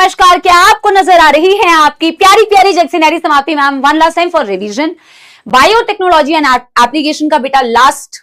नमस्कार, क्या आपको नजर आ रही है आपकी प्यारी प्यारी जगसीनरी समाप्ति ma'am? One last time for revision, biotechnology and application का बेटा लास्ट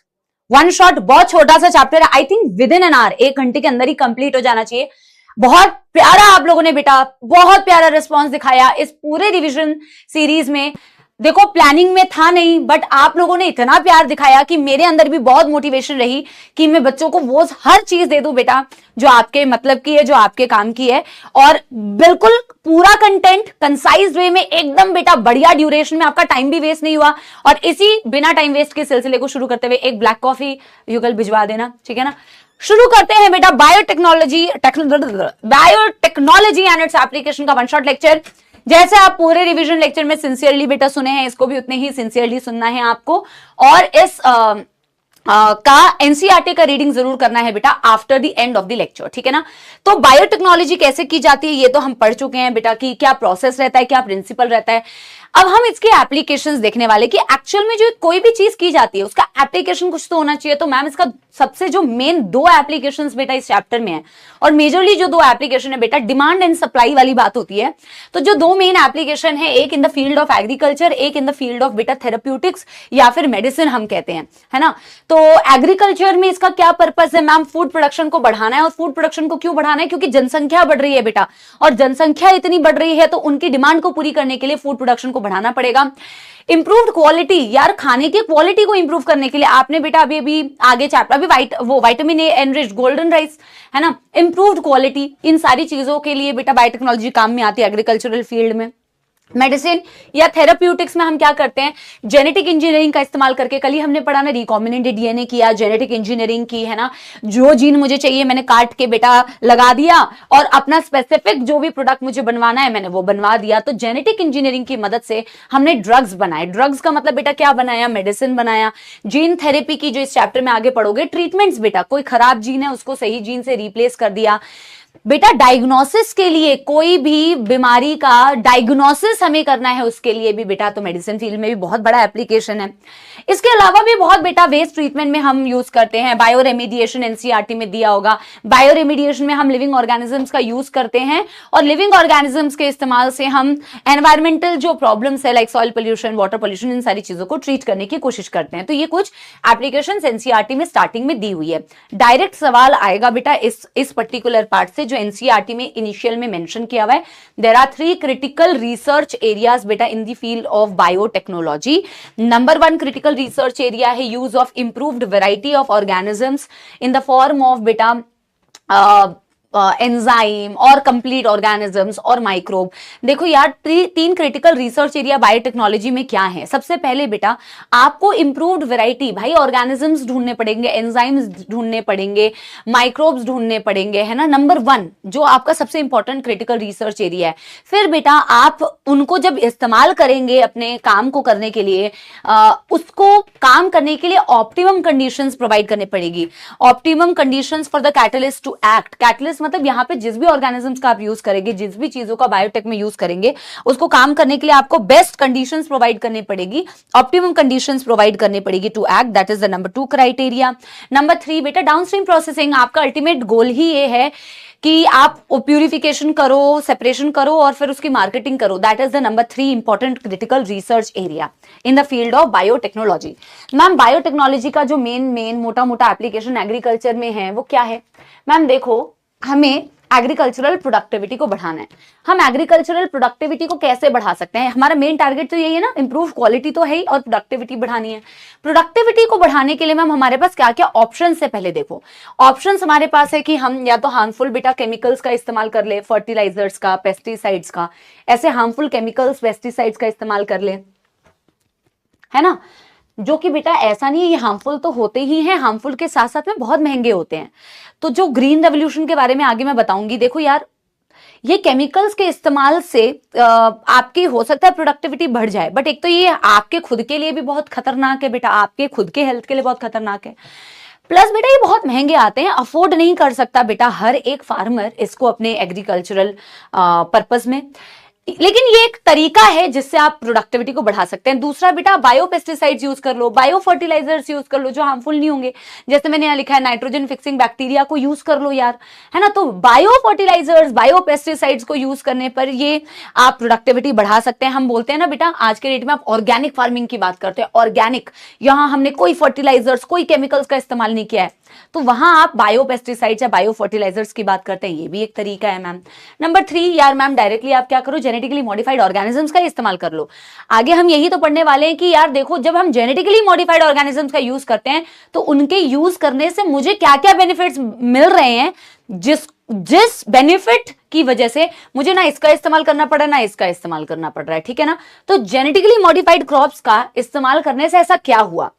वन शॉट, बहुत छोटा सा चैप्टर है। I think with in an hour, 1 घंटे के अंदर ही कंप्लीट हो जाना चाहिए। बहुत प्यारा आप लोगों ने बेटा, बहुत प्यारा रिस्पॉन्स दिखाया इस पूरे रिवीजन सीरीज में। देखो प्लानिंग में था नहीं, बट आप लोगों ने इतना प्यार दिखाया कि मेरे अंदर भी बहुत मोटिवेशन रही कि मैं बच्चों को वो हर चीज दे दूं बेटा जो आपके मतलब की है, जो आपके काम की है। और बिल्कुल पूरा कंटेंट कंसाइज वे में एकदम बेटा बढ़िया ड्यूरेशन में, आपका टाइम भी वेस्ट नहीं हुआ। और इसी बिना टाइम वेस्ट के सिलसिले को शुरू करते हुए एक ब्लैक कॉफी युगल भिजवा देना, ठीक है ना। शुरू करते हैं बेटा बायोटेक्नोलॉजी एंड इट्स एप्लीकेशन का वन शॉट लेक्चर। जैसे आप पूरे रिवीजन लेक्चर में सिंसियरली बेटा सुने हैं, इसको भी उतने ही सिंसियरली सुनना है आपको। और इस का एनसीईआरटी का रीडिंग जरूर करना है बेटा after the end of the lecture, ठीक है ना। तो बायोटेक्नोलॉजी कैसे की जाती है ये तो हम पढ़ चुके हैं बेटा, कि क्या प्रोसेस रहता है, क्या प्रिंसिपल रहता है। अब हम इसके एप्लीकेशंस देखने वाले कि एक्चुअल में जो कोई भी चीज की जाती है उसका एप्लीकेशन कुछ तो होना चाहिए। तो मैम इसका सबसे जो मेन 2 एप्लीकेशंस बेटा इस चैप्टर में है, और मेजरली जो 2 एप्लीकेशन है बेटा डिमांड एंड सप्लाई वाली बात होती है। तो जो 2 मेन एप्लीकेशन है, एक इन द फील्ड ऑफ एग्रीकल्चर, एक इन द फील्ड ऑफ बेटा थेरेप्यूटिक्स या फिर मेडिसिन हम कहते हैं, है ना। तो एग्रीकल्चर में इसका क्या पर्पस है मैम? फूड प्रोडक्शन को बढ़ाना है। और फूड प्रोडक्शन को क्यों बढ़ाना है? क्योंकि जनसंख्या बढ़ रही है बेटा, और जनसंख्या इतनी बढ़ रही है तो उनकी डिमांड को पूरी करने के लिए फूड प्रोडक्शन को बढ़ाना पड़ेगा। इंप्रूव्ड क्वालिटी, यार खाने की क्वालिटी को इंप्रूव करने के लिए आपने बेटा अभी आगे चैप्टर अभी vitamin A enriched golden rice, है ना। इंप्रूव्ड क्वालिटी, इन सारी चीजों के लिए बेटा बायोटेक्नोलॉजी काम में आती है एग्रीकल्चरल फील्ड में। मेडिसिन या थेराप्यूटिक्स में हम क्या करते हैं? जेनेटिक इंजीनियरिंग का इस्तेमाल करके, कल ही हमने पढ़ा ना, रिकॉम्बिनेंट डीएनए किया, जेनेटिक इंजीनियरिंग की, है ना। जो जीन मुझे चाहिए मैंने काट के बेटा लगा दिया, और अपना स्पेसिफिक जो भी प्रोडक्ट मुझे बनवाना है मैंने वो बनवा दिया। तो जेनेटिक इंजीनियरिंग की मदद से हमने ड्रग्स बनाए। ड्रग्स का मतलब बेटा क्या बनाया? मेडिसिन बनाया। जीन थेरेपी की जो इस चैप्टर में आगे पढ़ोगे, ट्रीटमेंट्स बेटा, कोई खराब जीन है उसको सही जीन से रिप्लेस कर दिया बेटा। डायग्नोसिस के लिए, कोई भी बीमारी का डायग्नोसिस हमें करना है उसके लिए भी बेटा, तो मेडिसिन फील्ड में भी बहुत बड़ा एप्लीकेशन है। इसके अलावा भी बहुत बेटा वेस्ट ट्रीटमेंट में हम यूज करते हैं। बायो रेमिडिएशन एनसीईआरटी में दिया होगा। बायो रेमिडिएशन में हम लिविंग ऑर्गेनिजम्स का यूज करते हैं, और लिविंग ऑर्गेनिजम्स के इस्तेमाल से हम एनवायरमेंटल जो प्रॉब्लम्स है like soil pollution, water pollution, इन सारी चीजों को ट्रीट करने की कोशिश करते हैं। तो ये कुछ एप्लीकेशन एनसीईआरटी में स्टार्टिंग में दी हुई है। डायरेक्ट सवाल आएगा बेटा इस पर्टिकुलर पार्ट से जो एनसीईआरटी में इनिशियल में मेंशन किया हुआ है। There are 3 critical research areas बेटा in the field of biotechnology. Number 1 critical research area है use of improved variety of organisms in the form of बेटा एंजाइम और कंप्लीट ऑर्गेनिजम्स और माइक्रोब। देखो यार 3 क्रिटिकल रिसर्च एरिया बायोटेक्नोलॉजी में क्या है? सबसे पहले बेटा आपको इंप्रूव्ड वैरायटी, भाई ऑर्गेनिजम्स ढूंढने पड़ेंगे, एंजाइम्स ढूंढने पड़ेंगे, माइक्रोब्स ढूंढने पड़ेंगे, है ना। नंबर 1 जो आपका सबसे इंपॉर्टेंट क्रिटिकल रिसर्च एरिया है। फिर बेटा आप उनको जब इस्तेमाल करेंगे अपने काम को करने के लिए, उसको काम करने के लिए ऑप्टिमम कंडीशंस प्रोवाइड करने पड़ेगी। Optimum conditions for the catalyst to act. Catalyst मतलब यहां पे जिस भी ऑर्गेनिजम्स का आप यूज करेंगे, जिस भी चीजों का बायोटेक में यूज करेंगे, उसको काम करने के लिए आपको बेस्ट कंडीशंस प्रोवाइड करनी पड़ेगी, ऑप्टिमम कंडीशंस प्रोवाइड करनी पड़ेगी to act. That is the number 2 criteria. Number 3 बेटा डाउनस्ट्रीम प्रोसेसिंग। आपका अल्टीमेट गोल ही ये है कि आप प्यूरिफिकेशन करो, सेपरेशन करो और फिर उसकी मार्केटिंग करो। That is the number 3 important critical research area in the field of biotechnology. Ma'am biotechnology का जो मेन मोटा मोटा एप्लीकेशन एग्रीकल्चर में है वो क्या है? मैम देखो हमें एग्रीकल्चरल प्रोडक्टिविटी को बढ़ाना है। हम एग्रीकल्चरल प्रोडक्टिविटी को कैसे बढ़ा सकते हैं? हमारा मेन टारगेट तो यही है ना, इंप्रूव क्वालिटी तो है ही और प्रोडक्टिविटी बढ़ानी है। प्रोडक्टिविटी को बढ़ाने के लिए मैम हमारे पास क्या क्या ऑप्शंस है? पहले देखो ऑप्शंस हमारे पास है कि हम या तो हार्मफुल बेटा केमिकल्स का इस्तेमाल कर ले, फर्टिलाइजर्स का, पेस्टिसाइड्स का, ऐसे हार्मफुल केमिकल्स पेस्टिसाइड्स का इस्तेमाल कर ले, है ना। जो कि बेटा ऐसा नहीं है, ये हार्मफुल तो होते ही हैं, हार्मफुल के साथ साथ में बहुत महंगे होते हैं। तो जो ग्रीन रेवोल्यूशन के बारे में आगे मैं बताऊंगी। देखो यार ये केमिकल्स के इस्तेमाल से आपकी हो सकता है प्रोडक्टिविटी बढ़ जाए, बट एक तो ये आपके खुद के लिए भी बहुत खतरनाक है बेटा, आपके खुद के हेल्थ के लिए बहुत खतरनाक है। प्लस बेटा ये बहुत महंगे आते हैं, अफोर्ड नहीं कर सकता बेटा हर एक फार्मर इसको अपने एग्रीकल्चरल पर्पस में। लेकिन ये एक तरीका है जिससे आप प्रोडक्टिविटी को बढ़ा सकते हैं। दूसरा बेटा बायो पेस्टिसाइड्स यूज कर लो, बायो फर्टिलाइजर्स यूज कर लो जो हार्मफुल नहीं होंगे, जैसे मैंने यहाँ लिखा है नाइट्रोजन फिक्सिंग बैक्टीरिया को यूज कर लो यार, है ना। तो बायो फर्टिलाइजर्स, बायो पेस्टिसाइड्स को यूज करने पर ये आप प्रोडक्टिविटी बढ़ा सकते हैं। हम बोलते हैं ना बेटा आज के डेट में आप ऑर्गेनिक फार्मिंग की बात करते हैं, ऑर्गेनिक, यहां हमने कोई फर्टिलाइजर्स, कोई केमिकल्स का इस्तेमाल नहीं किया है, तो वहां आप बायो पेस्टिसाइड्स या बायो फर्टिलाइजर्स की बात करते हैं, ये भी एक तरीका है मैम। नंबर 3 यार मैम डायरेक्टली आप क्या करो, जेनेटिकली मॉडिफाइड ऑर्गेनिजम्स का इस्तेमाल कर लो। आगे हम यही तो पढ़ने वाले हैं कि यार देखो जब हम जेनेटिकली मॉडिफाइड ऑर्गेनिजम्स का यूज करते हैं तो उनके यूज करने से मुझे क्या क्या बेनिफिट्स मिल रहे हैं, जिस बेनिफिट की वजह से मुझे ना इसका इस्तेमाल करना पड़ रहा है ना इसका इस्तेमाल करना पड़ रहा है, ठीक है ना। तो जेनेटिकली मॉडिफाइड क्रॉप्स का इस्तेमाल करने से ऐसा क्या हुआ,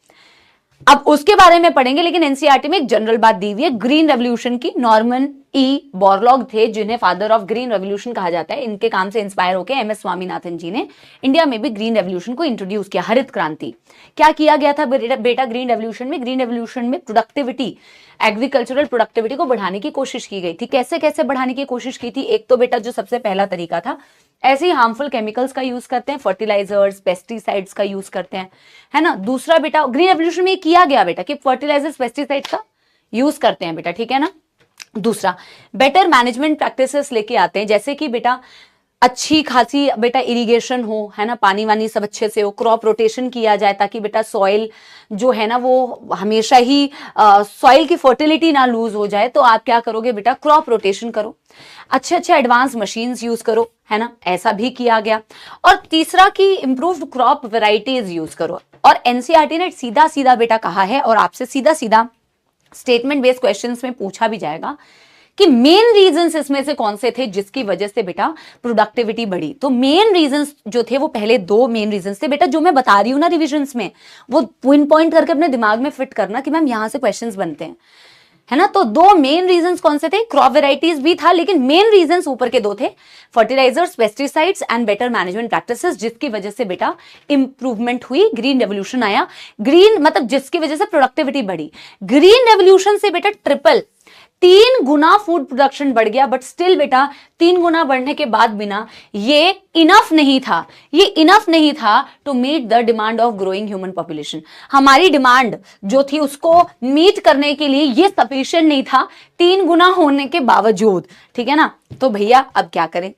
अब उसके बारे में पढ़ेंगे। लेकिन एनसीईआरटी में एक जनरल बात दी हुई है ग्रीन रेवोल्यूशन की। नॉर्मन ई बोरलॉग थे जिन्हें फादर ऑफ ग्रीन रेवोल्यूशन कहा जाता है, इनके काम से इंस्पायर होकर एमएस स्वामीनाथन जी ने इंडिया में भी ग्रीन रेवोल्यूशन को इंट्रोड्यूस किया, हरित क्रांति। क्या किया गया था बेटा ग्रीन रेवोल्यूशन में? ग्रीन रेवोल्यूशन में प्रोडक्टिविटी, एग्रीकल्चरल प्रोडक्टिविटी को बढ़ाने की कोशिश की गई थी। कैसे कैसे बढ़ाने की कोशिश की थी? एक तो बेटा जो सबसे पहला तरीका था, ऐसे ही हार्मफुल केमिकल्स का यूज करते हैं, फर्टिलाइजर्स, पेस्टिसाइड्स का यूज करते हैं, है ना। दूसरा बेटा ग्रीन रेवोल्यूशन में किया गया बेटा कि फर्टिलाइजर्स, पेस्टिसाइड्स का यूज करते हैं बेटा, ठीक है ना। दूसरा बेटर मैनेजमेंट प्रैक्टिसेस लेके आते हैं, जैसे कि बेटा अच्छी खासी बेटा इरिगेशन हो, है ना, पानी वानी सब अच्छे से हो, क्रॉप रोटेशन किया जाए ताकि बेटा सॉइल जो है ना वो हमेशा ही सॉइल की फर्टिलिटी ना लूज हो जाए। तो आप क्या करोगे बेटा, क्रॉप रोटेशन करो, अच्छे अच्छे एडवांस मशीन्स यूज करो, है ना, ऐसा भी किया गया। और तीसरा कि इंप्रूव्ड क्रॉप वेराइटीज यूज करो। और एनसीईआरटी ने सीधा सीधा बेटा कहा है, और आपसे सीधा सीधा स्टेटमेंट बेस्ड क्वेश्चंस में पूछा भी जाएगा कि मेन रीजंस इसमें से कौन से थे जिसकी वजह से बेटा प्रोडक्टिविटी बढ़ी। तो मेन रीजंस जो थे वो पहले 2 मेन रीजंस थे बेटा, जो मैं बता रही हूं ना रिविजन्स में, वो पिन पॉइंट करके अपने दिमाग में फिट करना कि मैम यहां से क्वेश्चंस बनते हैं, है ना। तो 2 मेन रीजंस कौन से थे? क्रॉप वेराइटीज भी था, लेकिन मेन रीजंस ऊपर के 2 थे, fertilizers, pesticides and better management practices, जिसकी वजह से बेटा इंप्रूवमेंट हुई, ग्रीन रेवोल्यूशन आया। ग्रीन मतलब जिसकी वजह से प्रोडक्टिविटी बढ़ी। ग्रीन रेवोल्यूशन से बेटा 3 गुना फूड प्रोडक्शन बढ़ गया, बट स्टिल बेटा 3 गुना बढ़ने के बाद बिना ये इनफ नहीं था, ये इनफ नहीं था to meet the demand of growing human population. हमारी डिमांड जो थी उसको मीट करने के लिए ये सफिशिएंट नहीं था 3 गुना होने के बावजूद, ठीक है ना। तो भैया अब क्या करें?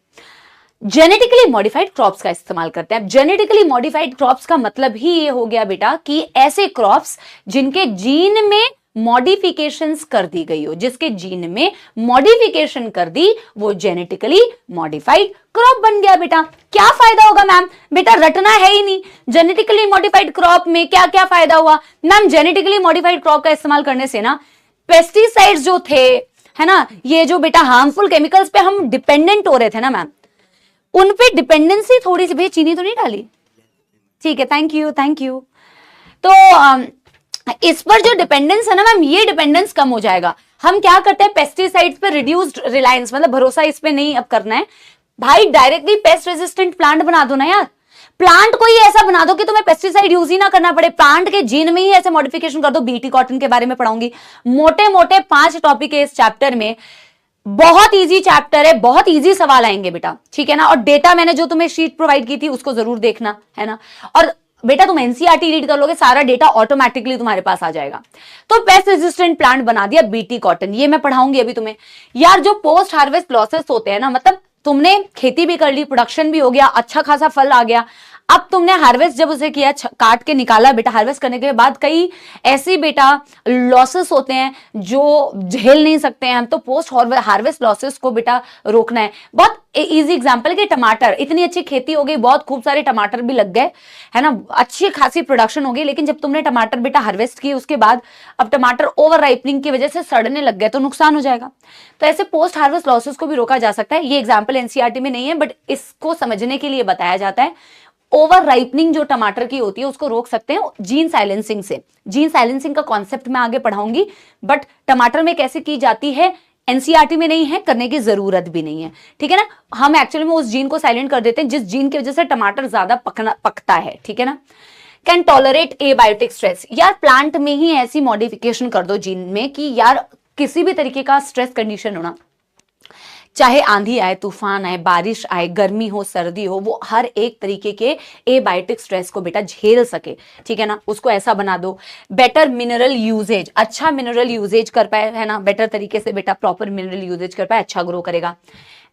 जेनेटिकली मॉडिफाइड क्रॉप्स का इस्तेमाल करते हैं। जेनेटिकली मॉडिफाइड क्रॉप्स का मतलब ही ये हो गया बेटा कि ऐसे क्रॉप्स जिनके जीन में मॉडिफिकेशंस कर दी गई हो, जिसके जीन में मॉडिफिकेशन कर दी, वो जेनेटिकली मॉडिफाइड क्रॉप बन गया बेटा। क्या फायदा होगा मैम? बेटा रटना है ही नहीं, जेनेटिकली मॉडिफाइड क्रॉप में क्या क्या फायदा हुआ मैम? जेनेटिकली मॉडिफाइड क्रॉप का इस्तेमाल करने से ना पेस्टिसाइड्स जो थे, है ना, ये जो बेटा हार्मफुल केमिकल्स पे हम डिपेंडेंट हो रहे थे ना मैम, उन पे डिपेंडेंसी थोड़ी सी, भैया चीनी तो नहीं डाली, ठीक है, थैंक यू। तो इस पर जो डिपेंडेंस है ना मैम, ये डिपेंडेंस कम हो जाएगा। हम क्या करते हैं, पेस्टिसाइड्स पे रिड्यूस्ड रिलायंस, मतलब भरोसा इस पे नहीं अब करना है भाई, डायरेक्टली पेस्ट रेजिस्टेंट प्लांट बना दो ना यार। प्लांट को ही ऐसा बना दो कि तुम्हें पेस्टिसाइड यूज ही ना करना पड़े, प्लांट के जीन में ही ऐसे मॉडिफिकेशन कर दो। बीटी कॉटन के बारे में पढ़ाऊंगी, मोटे मोटे 5 टॉपिक है इस चैप्टर में, बहुत इजी चैप्टर है, बहुत इजी सवाल आएंगे बेटा, ठीक है ना। और डेटा मैंने जो तुम्हें शीट प्रोवाइड की थी उसको जरूर देखना, है ना। और बेटा तुम एनसीईआरटी रीड कर लोगे, सारा डेटा ऑटोमेटिकली तुम्हारे पास आ जाएगा। तो पेस्ट रेजिस्टेंट प्लांट बना दिया बीटी कॉटन, ये मैं पढ़ाऊंगी अभी तुम्हें। यार जो पोस्ट हार्वेस्ट लॉसेस होते हैं ना, मतलब तुमने खेती भी कर ली, प्रोडक्शन भी हो गया, अच्छा खासा फल आ गया, अब तुमने हार्वेस्ट जब उसे किया, काट के निकाला बेटा, हार्वेस्ट करने के बाद कई ऐसी बेटा लॉसेस होते हैं जो झेल नहीं सकते हैं हम, तो पोस्ट हार्वेस्ट लॉसेस को बेटा रोकना है। बहुत इजी एग्जांपल कि टमाटर, इतनी अच्छी खेती हो गई, बहुत खूब सारे टमाटर भी लग गए, है ना, अच्छी खासी प्रोडक्शन हो गई, लेकिन जब तुमने टमाटर बेटा हार्वेस्ट किए उसके बाद अब टमाटर ओवर राइपनिंग की वजह से सड़ने लग गए, तो नुकसान हो जाएगा। तो ऐसे पोस्ट हार्वेस्ट लॉसेस को भी रोका जा सकता है। ये एग्जाम्पल एनसीईआरटी में नहीं है, बट इसको समझने के लिए बताया जाता है। ओवर राइपनिंग जो टमाटर की होती है उसको रोक सकते हैं जीन साइलेंसिंग से। जीन साइलेंसिंग का कॉन्सेप्ट मैं आगे पढ़ाऊंगी, बट टमाटर में कैसे की जाती है एनसीईआरटी में नहीं है, करने की जरूरत भी नहीं है, ठीक है ना। हम एक्चुअली में उस जीन को साइलेंट कर देते हैं जिस जीन की वजह से टमाटर ज्यादा पकता है, ठीक है ना। कैन टॉलरेट एबायोटिक स्ट्रेस, यार प्लांट में ही ऐसी मॉडिफिकेशन कर दो जीन में कि यार किसी भी तरीके का स्ट्रेस कंडीशन होना, चाहे आंधी आए, तूफान आए, बारिश आए, गर्मी हो, सर्दी हो, वो हर एक तरीके के एबायोटिक स्ट्रेस को बेटा झेल सके, ठीक है ना, उसको ऐसा बना दो। बेटर मिनरल यूजेज, अच्छा मिनरल यूजेज कर पाए, है ना, बेटर तरीके से बेटा प्रॉपर मिनरल यूजेज कर पाए, अच्छा ग्रो करेगा।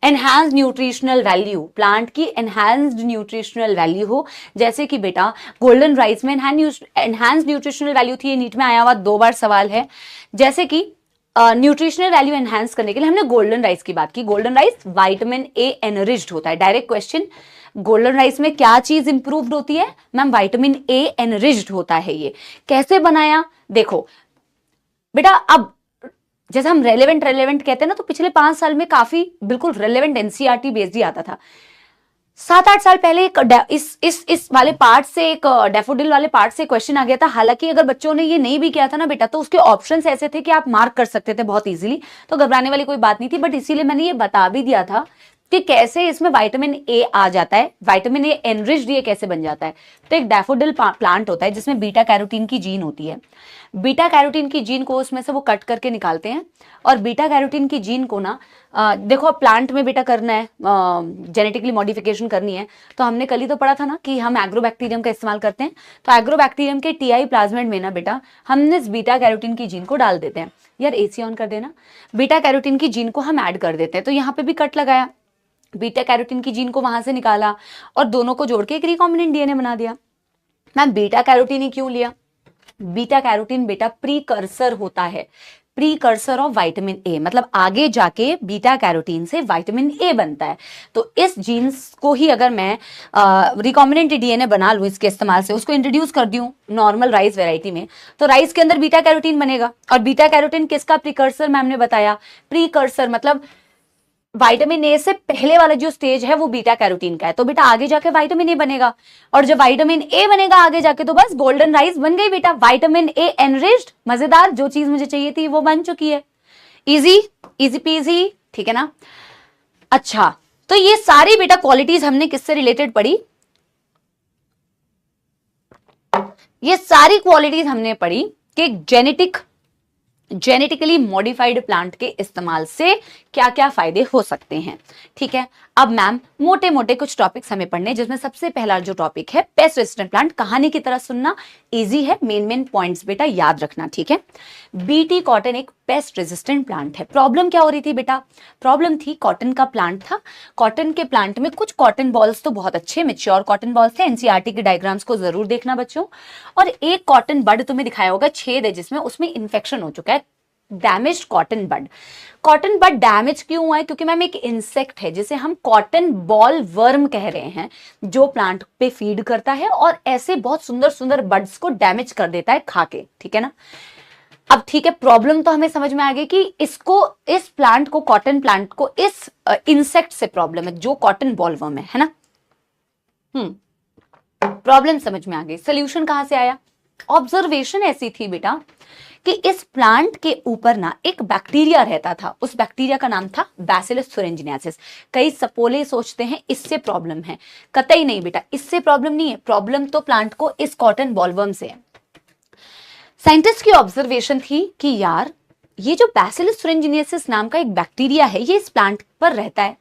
एनहांस न्यूट्रिशनल वैल्यू, प्लांट की एनहांस्ड न्यूट्रिशनल वैल्यू हो, जैसे कि बेटा गोल्डन राइस में एनहांस न्यूट्रिशनल वैल्यू थी, ये नीट में आया हुआ 2 बार सवाल है। जैसे कि न्यूट्रिशनल वैल्यू एनहांस करने के लिए हमने गोल्डन राइस की बात की। Golden rice vitamin A enriched होता है। डायरेक्ट क्वेश्चन, गोल्डन राइस में क्या चीज इंप्रूव्ड होती है मैम? विटामिन ए एनरिच्ड होता है। ये कैसे बनाया देखो बेटा, अब जैसे हम रेलेवेंट कहते हैं ना, तो पिछले 5 साल में काफी बिल्कुल रेलेवेंट एनसीईआरटी बेस्ड ही आता था। 7-8 साल पहले एक इस वाले पार्ट से, एक डेफोडिल वाले पार्ट से क्वेश्चन आ गया था। हालांकि अगर बच्चों ने ये नहीं भी किया था ना बेटा, तो उसके ऑप्शंस ऐसे थे कि आप मार्क कर सकते थे बहुत इजीली, तो घबराने वाली कोई बात नहीं थी। बट इसीलिए मैंने ये बता भी दिया था कि कैसे इसमें विटामिन ए आ जाता है, विटामिन ए एनरिच्ड ये कैसे बन जाता है। तो एक डैफोडिल प्लांट होता है जिसमें बीटा कैरोटीन की जीन होती है। बीटा कैरोटीन की जीन को उसमें से वो कट करके निकालते हैं, और बीटा कैरोटीन की जीन को ना देखो अब प्लांट में बेटा करना है, जेनेटिकली मॉडिफिकेशन करनी है, तो हमने कल ही तो पढ़ा था ना कि हम एग्रोबैक्टीरियम का इस्तेमाल करते हैं। तो एग्रोबैक्टीरियम के टीआई प्लाज्मिड में ना बेटा हमने इस बीटा कैरोटीन की जीन को डाल देते हैं। यार एसी ऑन कर देना। बीटा कैरोटीन की जीन को हम ऐड कर देते हैं, तो यहाँ पे भी कट लगाया, बीटा कैरोटीन की जीन को वहां से निकाला और दोनों को जोड़ के एक रिकॉम्बिनेंट डीएनए बना दिया। मैम बीटा कैरोटीन ही क्यों लिया? बीटा कैरोटीन बेटा प्रीकर्सर होता है, प्रीकर्सर ऑफ विटामिन ए, मतलब आगे जाके बीटा कैरोटीन से विटामिन ए बनता है। तो इस जीन्स को ही अगर मैं रिकॉम्बिनेंट डीएनए बना लूं इसके इस्तेमाल से, उसको इंट्रोड्यूस कर दूं नॉर्मल राइस वेराइटी में, तो राइस के अंदर बीटा कैरोटीन बनेगा। और बीटा कैरोटीन किसका प्रीकर्सर मैम ने बताया? प्रीकर्सर मतलब विटामिन ए से पहले वाला जो स्टेज है वो बीटा कैरोटीन का है। तो बेटा आगे जाके विटामिन ए बनेगा, और जब विटामिन ए बनेगा आगे जाके, तो बस गोल्डन राइस बन गई बेटा, विटामिन ए एनरिच्ड। मजेदार, जो चीज मुझे चाहिए थी वो बन चुकी है। इजी इजी पीजी, ठीक है ना। अच्छा, तो ये सारी बेटा क्वालिटीज हमने किससे रिलेटेड पढ़ी? ये सारी क्वालिटीज हमने पढ़ी कि जेनेटिकली मॉडिफाइड प्लांट के इस्तेमाल से क्या क्या फायदे हो सकते हैं। ठीक है, अब मैम मोटे मोटे कुछ टॉपिक्स हमें पढ़ने, जिसमें सबसे पहला जो टॉपिक है पेस्ट रेजिस्टेंट प्लांट। कहानी की तरह सुनना, इजी है, मेन पॉइंट्स बेटा याद रखना, ठीक है। बीटी कॉटन एक पेस्ट रेजिस्टेंट प्लांट है। प्रॉब्लम क्या हो रही थी बेटा? प्रॉब्लम थी कॉटन का प्लांट था, कॉटन के प्लांट में कुछ कॉटन बॉल्स तो बहुत अच्छे मेच्योर कॉटन बॉल्स थे, एनसीईआरटी के डायग्राम्स को जरूर देखना बच्चों, और एक कॉटन बड तुम्हें दिखाया होगा, छेद है जिसमें, उसमें इन्फेक्शन हो चुका है, डैमेज कॉटन बड। कॉटन बड डैमेज क्यों हुआ है? क्योंकि मैम एक इंसेक्ट है जिसे हम कॉटन बॉल वर्म कह रहे हैं, जो प्लांट पे फीड करता है और ऐसे बहुत सुंदर सुंदर बड्स को डैमेज कर देता है खा के, ठीक है ना। अब ठीक है, प्रॉब्लम तो हमें समझ में आ गई कि इसको, इस प्लांट को, कॉटन प्लांट को इस इंसेक्ट से प्रॉब्लम है जो कॉटन बॉल वर्म है ना। प्रॉब्लम समझ में आ गई। सोल्यूशन कहां से आया? ऑब्जर्वेशन ऐसी थी बेटा कि इस प्लांट के ऊपर ना एक बैक्टीरिया रहता था, उस बैक्टीरिया का नाम था बैसिलस thuringiensis। कई सपोले सोचते हैं इससे प्रॉब्लम है, कतई नहीं बेटा, इससे प्रॉब्लम नहीं है, प्रॉब्लम तो प्लांट को इस कॉटन बॉलवर्म से है। साइंटिस्ट की ऑब्जर्वेशन थी कि यार ये जो बैसिलस thuringiensis नाम का एक बैक्टीरिया है, ये इस प्लांट पर रहता है।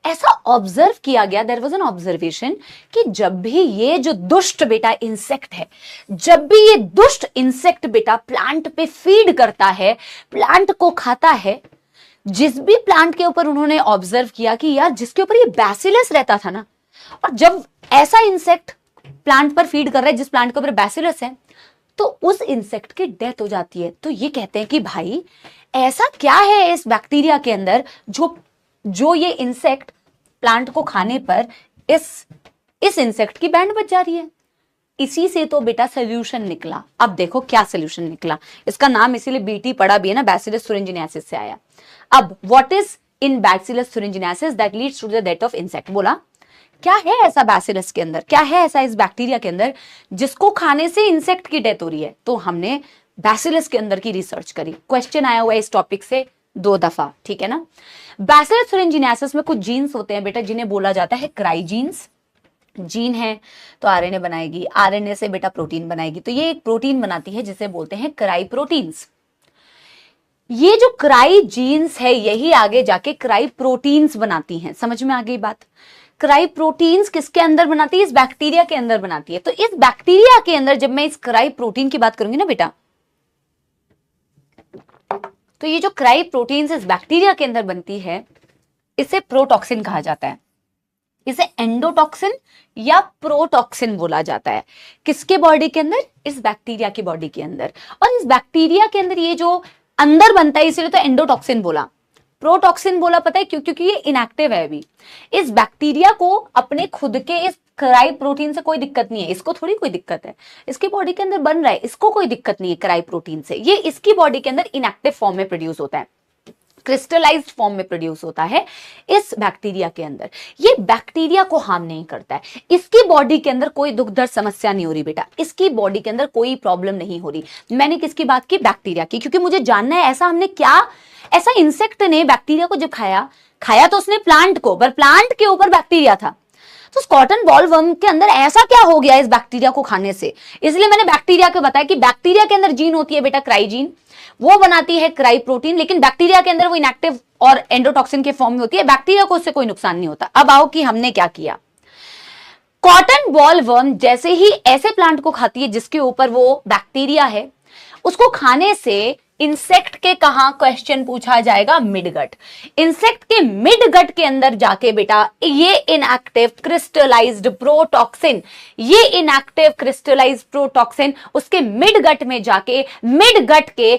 ऐसा ऑब्जर्व किया गया, देयर वाज एन ऑब्जर्वेशन कि जब भी ये जो दुष्ट बेटा इंसेक्ट है, जब भी ये दुष्ट इंसेक्ट बेटा प्लांट पे फीड करता है, प्लांट को खाता है, जिस भी प्लांट के ऊपर उन्होंने ऑब्जर्व किया कि यार जिसके ऊपर ये बैसिलस रहता था ना, और जब ऐसा इंसेक्ट प्लांट पर फीड कर रहा है जिस प्लांट के ऊपर बैसिलस है, तो उस इंसेक्ट की डेथ हो जाती है। तो ये कहते हैं कि भाई ऐसा क्या है इस बैक्टीरिया के अंदर जो ये इंसेक्ट प्लांट को खाने पर इस इंसेक्ट की बैंड बच जा रही है। इसी से तो बेटा सोल्यूशन निकला। अब देखो क्या सोल्यूशन निकला, इसका नाम इसीलिए बीटी पड़ा भी है ना, बैसिलस thuringiensis से आया। अब what is in bacillus thuringiensis that leads to the death of insect? बोला क्या है ऐसा बैसिलस के अंदर, क्या है ऐसा इस बैक्टीरिया के अंदर जिसको खाने से इंसेक्ट की डेथ हो रही है? तो हमने बैसिलस के अंदर की रिसर्च करी। क्वेश्चन आया हुआ है इस टॉपिक से 2 दफा, ठीक है ना। बैसिलस thuringiensis में कुछ जीन्स होते हैं बेटा जिन्हें बोला जाता है क्राई जीन्स। जीन है तो आरएनए बनाएगी, आरएनए से बेटा प्रोटीन बनाएगी, तो ये एक प्रोटीन बनाती है जिसे बोलते हैं क्राई प्रोटीन्स। ये जो क्राई जीन्स है यही आगे जाके क्राई प्रोटीन्स बनाती हैं। समझ में आ गई बात? क्राई प्रोटीन्स किसके अंदर बनाती है? इस बैक्टीरिया के अंदर बनाती है। तो इस बैक्टीरिया के अंदर जब मैं इस क्राई प्रोटीन की बात करूंगी ना बेटा, तो ये जो क्राई प्रोटीन्स इस बैक्टीरिया के अंदर बनती है, इसे प्रोटॉक्सिन कहा जाता है। इसे एंडोटॉक्सिन या प्रोटॉक्सिन बोला जाता है। किसके बॉडी के अंदर? इस बैक्टीरिया की बॉडी के अंदर। और इस बैक्टीरिया के अंदर ये जो अंदर बनता है इसलिए तो एंडोटॉक्सिन बोला। प्रोटॉक्सिन बोला पता है क्यों? क्योंकि ये इनएक्टिव है अभी। इस बैक्टीरिया को अपने खुद के इस क्राई प्रोटीन से कोई दिक्कत नहीं है। इसको थोड़ी कोई दिक्कत है, इसकी बॉडी के अंदर बन रहा है, इसको कोई दिक्कत नहीं है क्राई प्रोटीन से। ये इसकी बॉडी के अंदर इनएक्टिव फॉर्म में प्रोड्यूस होता है, क्रिस्टलाइज्ड फॉर्म में प्रोड्यूस होता है इस बैक्टीरिया के अंदर। ये बैक्टीरिया को हार्म नहीं करता है। इसकी बॉडी के अंदर कोई दुख दर्द समस्या नहीं हो रही बेटा, इसकी बॉडी के अंदर कोई प्रॉब्लम नहीं हो रही। मैंने किसकी बात की? बैक्टीरिया की। क्योंकि मुझे जानना है ऐसा हमने क्या, ऐसा इंसेक्ट ने बैक्टीरिया को जब खाया तो उसने प्लांट को, पर प्लांट के ऊपर बैक्टीरिया था। तो कॉटन बॉलवर्म के अंदर ऐसा क्या हो गया इस बैक्टीरिया को खाने से? इसलिए मैंने बैक्टीरिया को बताया कि बैक्टीरिया के अंदर जीन होती है बेटा क्राई जीन, वो बनाती है क्राई प्रोटीन, लेकिन बैक्टीरिया के अंदर वो इनएक्टिव और एंडोटॉक्सिन के फॉर्म में होती है। बैक्टीरिया को उससे कोई नुकसान नहीं होता। अब आओ कि हमने क्या किया। कॉटन बॉलवर्म जैसे ही ऐसे प्लांट को खाती है जिसके ऊपर वो बैक्टीरिया है, उसको खाने से इंसेक्ट के कहां क्वेश्चन पूछा जाएगा? मिडगट। इंसेक्ट के मिडगट के अंदर जाके बेटा ये इनएक्टिव क्रिस्टलाइज्ड प्रोटॉक्सिन, ये इनएक्टिव क्रिस्टलाइज्ड प्रोटॉक्सिन उसके मिडगट में जाके मिडगट के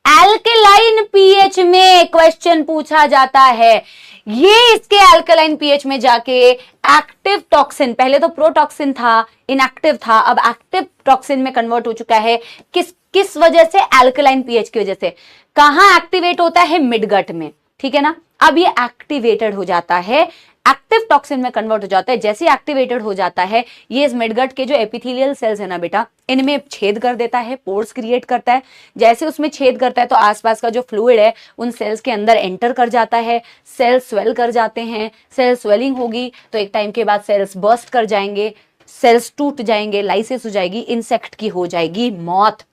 एल्कलाइन पीएच में क्वेश्चन पूछा जाता है। ये इसके एल्कलाइन पीएच में जाके एक्टिव टॉक्सिन, पहले तो प्रोटॉक्सिन था, इनएक्टिव था, अब एक्टिव टॉक्सिन में कन्वर्ट हो चुका है। किस वजह से? एल्कलाइन पीएच की वजह से। कहां एक्टिवेट होता है? मिडगट में, ठीक है ना। अब ये एक्टिवेटेड हो जाता है, एक्टिव टॉक्सिन में कन्वर्ट हो जाता है। जैसे एक्टिवेटेड हो जाता है ये इस मिडगट के जो एपिथेलियल सेल्स है ना बेटा, इनमें छेद कर देता है, पोर्स क्रिएट करता है। जैसे उसमें छेद करता है तो आसपास का जो फ्लूइड है उन सेल्स के अंदर एंटर कर जाता है, सेल्स स्वेल कर जाते हैं। सेल स्वेलिंग होगी तो एक टाइम के बाद सेल्स बर्स्ट कर जाएंगे, सेल्स टूट जाएंगे, लाइसिस हो जाएगी, इंसेक्ट की हो जाएगी मौत।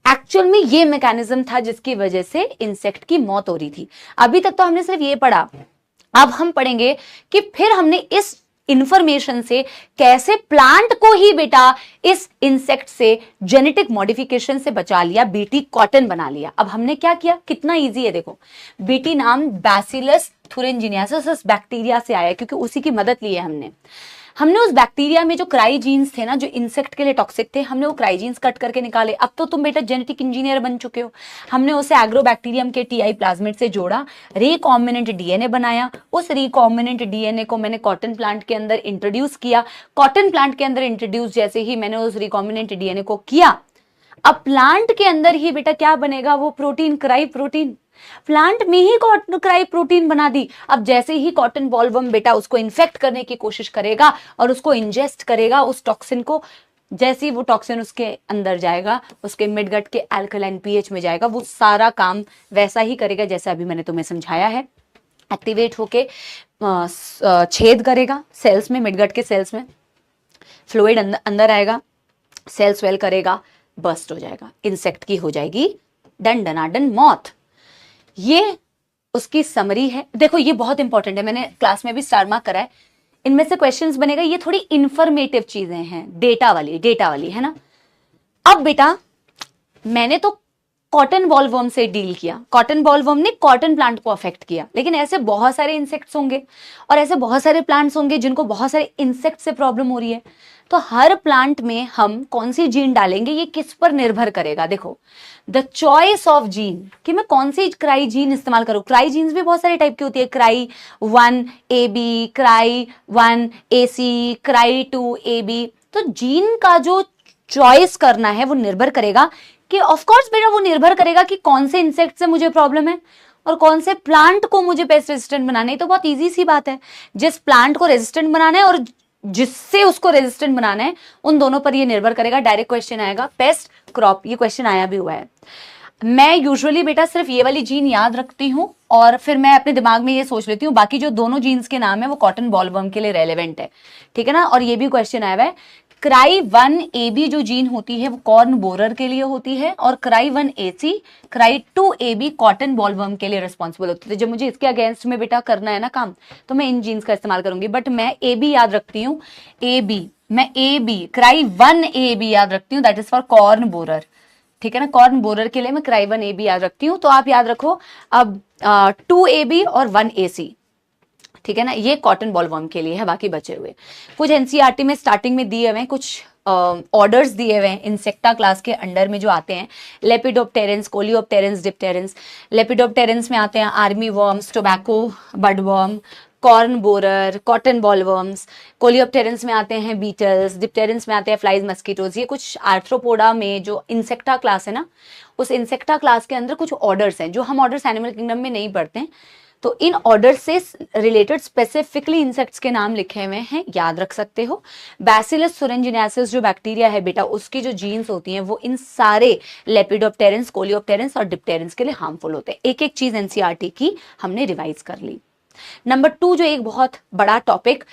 एक्चुअल में ये मैकेनिज्म था जिसकी वजह से इंसेक्ट की मौत हो रही थी। अभी तक तो हमने सिर्फ ये पढ़ा, अब हम पढ़ेंगे कि फिर हमने इस इंफॉर्मेशन से कैसे प्लांट को ही बेटा इस इंसेक्ट से जेनेटिक मॉडिफिकेशन से बचा लिया, बीटी कॉटन बना लिया। अब हमने क्या किया? कितना इजी है देखो। बीटी नाम बैसिलस थुरिनजिनेसिस बैक्टीरिया से आया क्योंकि उसी की मदद ली है हमने उस बैक्टीरिया में जो क्राई जीन्स थे ना, जो इंसेक्ट के लिए टॉक्सिक थे, हमने वो क्राई जीन्स कट करके निकाले। अब तो तुम बेटा जेनेटिक इंजीनियर बन चुके हो। हमने उसे एग्रोबैक्टीरियम के टीआई प्लाज्मिड से जोड़ा, रिकॉम्बिनेंट डीएनए बनाया। उस रिकॉम्बिनेंट डीएनए को मैंने कॉटन प्लांट के अंदर इंट्रोड्यूस किया। कॉटन प्लांट के अंदर इंट्रोड्यूस जैसे ही मैंने उस रिकॉम्बिनेंट डीएनए को किया, अब प्लांट के अंदर ही बेटा क्या बनेगा? वो प्रोटीन, क्राई प्रोटीन। प्लांट में ही कॉटन क्राई प्रोटीन बना दी। अब जैसे ही कॉटन बॉलवर्म बेटा उसको इन्फेक्ट करने की कोशिश करेगा और उसको इंजेस्ट करेगा उस टॉक्सिन को, जैसे ही वो टॉक्सिन उसके अंदर जाएगा, उसके मिडगट के एल्कलाइन पीएच में जाएगा, वो सारा काम वैसा ही करेगा जैसा अभी मैंने तुम्हें समझाया है। एक्टिवेट होके छेद करेगा सेल्स में, मिडगट के सेल्स में, फ्लूइड अंदर आएगा, सेल स्वेल करेगा, बस्ट हो जाएगा, इंसेक्ट की हो जाएगी डन डनाडन मौत। ये उसकी समरी है। देखो ये बहुत इंपॉर्टेंट है, मैंने क्लास में भी स्टार मार्क करा है। इनमें से क्वेश्चंस बनेगा, ये थोड़ी इंफॉर्मेटिव चीजें हैं, डेटा वाली है ना। अब बेटा मैंने तो कॉटन बॉलवर्म से डील किया, कॉटन बॉलवर्म ने कॉटन प्लांट को अफेक्ट किया, लेकिन ऐसे बहुत सारे इंसेक्ट्स होंगे और ऐसे बहुत सारे प्लांट्स होंगे जिनको बहुत सारे इंसेक्ट से प्रॉब्लम हो रही है। तो हर प्लांट में हम कौन सी जीन डालेंगे ये किस पर निर्भर करेगा? देखो द चॉइस ऑफ जीन, कि मैं कौन सी क्राई जीन इस्तेमाल करूं। क्राई जीन्स भी बहुत सारे टाइप की होती है, cry 1 AB, cry 1 AC, cry 2 AB। तो जीन का जो चॉइस करना है वो निर्भर करेगा कि ऑफ कोर्स बेटा वो निर्भर करेगा कि कौन से इंसेक्ट से मुझे प्रॉब्लम है और कौन से प्लांट को मुझे पेस्ट रेजिस्टेंट बनाना है। तो बहुत इजी सी बात है, जिस प्लांट को रेजिस्टेंट बनाना है और जिससे उसको रेजिस्टेंट बनाना है उन दोनों पर ये निर्भर करेगा। डायरेक्ट क्वेश्चन आएगा पेस्ट क्रॉप, ये क्वेश्चन आया भी हुआ है। मैं यूजुअली बेटा सिर्फ ये वाली जीन याद रखती हूँ और फिर मैं अपने दिमाग में ये सोच लेती हूँ बाकी जो दोनों जीन्स के नाम है वो कॉटन बॉलवर्म के लिए रेलेवेंट है, ठीक है ना। और ये भी क्वेश्चन आया हुआ है CRY1AB जो जीन होती है वो कॉर्न बोरर के लिए होती है, और CRY1AC CRY2AB कॉटन बॉलवर्म के लिए रिस्पॉन्सिबल होती है। जब मुझे इसके अगेंस्ट में बेटा करना है ना काम, तो मैं इन जीन्स का इस्तेमाल करूंगी, बट मैं AB याद रखती हूँ, AB, मैं AB CRY1AB याद रखती हूँ, that is for corn borer, ठीक है ना, कॉर्न बोरर के लिए मैं CRY1AB याद रखती हूँ। तो आप याद रखो अब 2AB और 1AC, ठीक है ना, ये कॉटन बॉलवर्म के लिए है। बाकी बचे हुए कुछ एनसीईआरटी में स्टार्टिंग में दिए हुए हैं, कुछ ऑर्डर्स दिए हुए हैं इंसेक्टा क्लास के अंडर में जो आते हैं, लेपिडोप्टेरेंस, कोलियोप्टेरेंस, डिप्टेरेंस। लेपिडोप्टेरेंस में आते हैं army worms, tobacco budworm, corn borer, cotton bollworms. Coleopterans में आते हैं बीटल्स, डिप्टेरेंस में आते हैं फ्लाइज, मस्कीटोज। ये कुछ आर्थ्रोपोडा में जो इंसेक्टा क्लास है ना, उस इंसेक्टा क्लास के अंदर कुछ ऑर्डर्स हैं जो हम ऑर्डर्स एनिमल किंगडम में नहीं पढ़ते हैं। तो इन ऑर्डर से रिलेटेड स्पेसिफिकली इंसेक्ट्स के नाम लिखे हुए हैं, याद रख सकते हो। बैसिलस thuringiensis जो बैक्टीरिया है बेटा, उसकी जो जीन्स होती हैं वो इन सारे लेपिडोप्टेरेंस, कोलियोप्टेरेंस और डिप्टेरेंस के लिए हार्मफुल होते हैं। एक एक चीज एनसीईआरटी की हमने रिवाइज कर ली। नंबर 2 जो एक बहुत बड़ा टॉपिक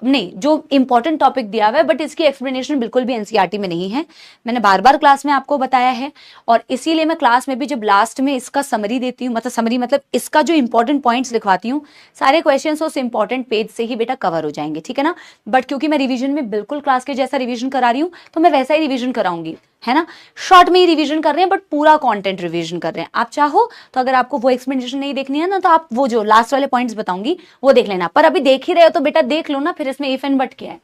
नहीं, जो इंपॉर्टेंट टॉपिक दिया हुआ है बट इसकी एक्सप्लेनेशन बिल्कुल भी एनसीईआरटी में नहीं है, मैंने बार बार क्लास में आपको बताया है, और इसीलिए मैं क्लास में भी जब लास्ट में इसका समरी देती हूँ, मतलब समरी मतलब इसका जो इंपॉर्टेंट पॉइंट्स लिखवाती हूँ, सारे क्वेश्चंस उस इंपॉर्टेंट पेज से ही बेटा कवर हो जाएंगे, ठीक है ना। बट क्योंकि मैं रिवीजन में बिल्कुल क्लास के जैसा रिवीजन करा रही हूँ, तो मैं वैसा ही रिवीजन कराऊंगी, है ना। शॉर्ट में ही रिवीजन कर रहे हैं बट पूरा कंटेंट रिवीजन कर रहे हैं। आप चाहो तो अगर आपको वो एक्सप्लेनेशन नहीं देखनी है ना, तो आप वो जो लास्ट वाले पॉइंट्स बताऊंगी वो देख लेना, पर अभी देख ही रहे हो तो बेटा देख लो ना, फिर इसमें इफ एंड बट क्या है।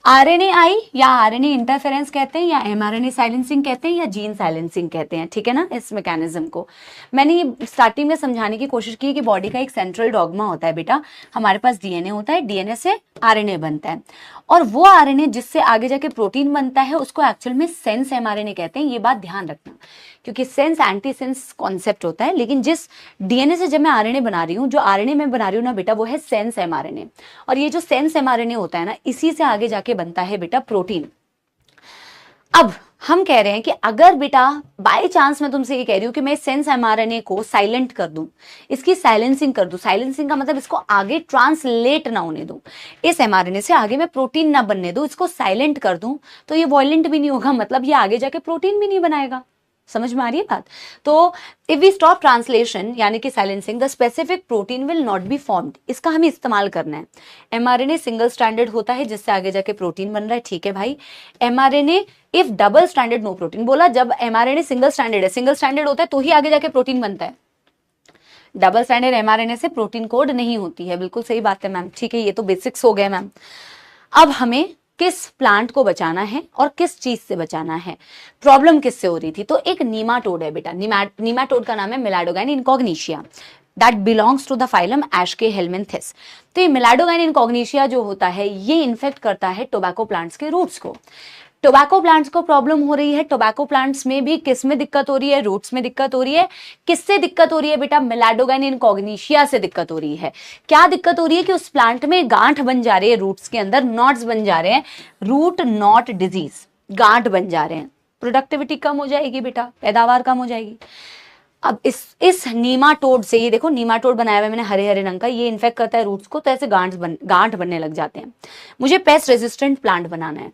आरएनए या आरएनए इंटरफेरेंस कहते हैं, या एमआरएनए साइलेंसिंग कहते हैं, या जीन साइलेंसिंग कहते हैं, ठीक है ना। इस मैकेनिज्म को मैंने स्टार्टिंग में समझाने की कोशिश की कि बॉडी का एक सेंट्रल डॉगमा होता है बेटा, हमारे पास डीएनए होता है, डीएनए से आरएनए बनता है, और वो आरएनए जिससे आगे जाके प्रोटीन बनता है उसको एक्चुअल में सेंस एमआरएनए कहते हैं। ये बात ध्यान रखना, क्योंकि सेंस एंटी सेंस कॉन्सेप्ट होता है, लेकिन जिस डीएनए से जब मैं आरएनए बना रही हूँ, जो आरएनए मैं बना रही हूँ ना बेटा, वो है सेंस एमआरएनए, और ये जो सेंस एमआरएनए होता है ना, इसी से आगे जाके बनता है बेटा प्रोटीन। अब हम कह रहे हैं कि अगर बेटा बाय चांस मैं तुमसे ये कह रही हूं कि मैं सेंस एमआरएनए को साइलेंट कर दूं, इसकी साइलेंसिंग कर दूं, साइलेंसिंग का मतलब इसको आगे ट्रांसलेट ना होने दूं, इस एमआरएनए से आगे मैं प्रोटीन ना बनने दूं, इसको साइलेंट कर दूं, तो ये वायलेंट भी नहीं होगा, मतलब ये आगे जाके प्रोटीन भी नहीं बनाएगा। समझ में आ रही है बात। तो इफ वी स्टॉप ट्रांसलेशन यानी कि silencing, the specific protein will not be formed. इसका हमें इस्तेमाल करना है। एमआरएनए सिंगल स्ट्रैंडेड होता है जिससे आगे जाके प्रोटीन बन रहा है, ठीक है भाई। MRNA if double stranded no protein, बोला जब एमआरएनए सिंगल स्ट्रैंडेड है, सिंगल स्ट्रैंडेड होता है तो ही आगे जाके प्रोटीन बनता है। डबल स्ट्रैंडेड एमआरएनए से प्रोटीन कोड नहीं होती है, बिल्कुल सही बात है मैम, ठीक है। ये तो बेसिक्स हो गए मैम। अब हमें किस प्लांट को बचाना है और किस चीज से बचाना है, प्रॉब्लम किससे हो रही थी, तो एक नीमाटोड है बेटा, नीमाटोड का नाम है Meloidogyne incognita, that belongs to the phylum aschelminthes. तो ये मिलाडोगाइन इनकॉग्निशिया जो होता है, ये इन्फेक्ट करता है टोबैको प्लांट्स के रूट्स को। टोबैको प्लांट्स को प्रॉब्लम हो रही है, टोबैको प्लांट्स में भी किस में दिक्कत हो रही है, रूट्स में दिक्कत हो रही है। किससे दिक्कत हो रही है बेटा, मिलाडोगाइन इनकॉग्निशिया से दिक्कत हो रही है। क्या दिक्कत हो रही है कि उस प्लांट में गांठ बन जा रही है, रूट्स के अंदर नॉट्स बन जा रहे हैं, रूट नॉट डिजीज, गांठ बन जा रहे हैं, प्रोडक्टिविटी कम हो जाएगी बेटा, पैदावार कम हो जाएगी। अब इस नीमाटोड से, ये देखो नीमाटोड बनाया हुआ है मैंने हरे हरे रंग का, ये इन्फेक्ट करता है रूट्स को, तो ऐसे गांठ बनने लग जाते हैं। मुझे पेस्ट रेजिस्टेंट प्लांट बनाना है।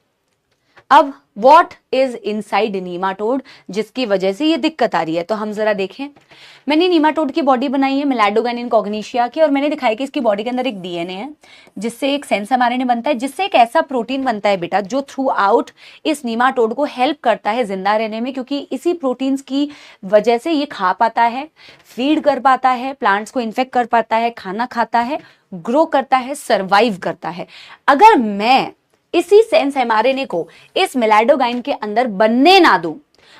अब व्हाट इज इनसाइड नीमाटोड जिसकी वजह से ये दिक्कत आ रही है, तो हम जरा देखें। मैंने नीमाटोड की बॉडी बनाई है मिलाडोगाइन इनकॉग्निशिया की, और मैंने दिखाया कि इसकी बॉडी के अंदर एक डीएनए है जिससे एक सेंस एमआरएनए बनता है, जिससे एक ऐसा प्रोटीन बनता है बेटा जो थ्रू आउट इस नीमाटोड को हेल्प करता है जिंदा रहने में, क्योंकि इसी प्रोटीन्स की वजह से ये खा पाता है, फीड कर पाता है, प्लांट्स को इन्फेक्ट कर पाता है, खाना खाता है, ग्रो करता है, सर्वाइव करता है। अगर मैं इसी सेंस एमआरएनए को इस मिलाडोगाइन के अंदर बनने ना दूं,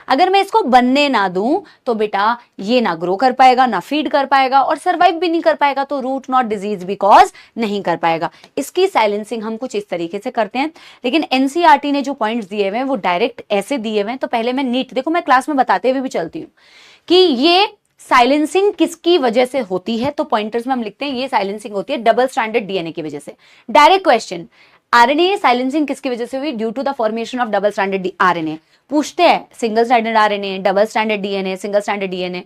अगर मैं इसको बनने ना दूं, तो बेटा ये ना ग्रो कर पाएगा, ना फीड कर पाएगा, और सर्वाइव भी नहीं कर पाएगा, तो रूट नॉट डिजीज भी कॉज नहीं कर पाएगा। इसकी साइलेंसिंग हम कुछ इस तरीके से करते हैं, लेकिन एनसीईआरटी ने जो पॉइंट्स दिए हुए हैं वो डायरेक्ट ऐसे दिए हुए हैं। तो पहले मैं नीट, देखो मैं क्लास में बताते हुए भी चलती हूँ कि ये साइलेंसिंग किसकी वजह से होती है, तो पॉइंटर्स में हम लिखते हैं ये साइलेंसिंग होती है डबल स्ट्रैंडेड डीएनए की वजह से। डायरेक्ट क्वेश्चन, आरएनए साइलेंसिंग किसकी वजह से हुई, due to the formation of double stranded RNA. पूछते हैं single stranded RNA, double stranded DNA, single stranded DNA,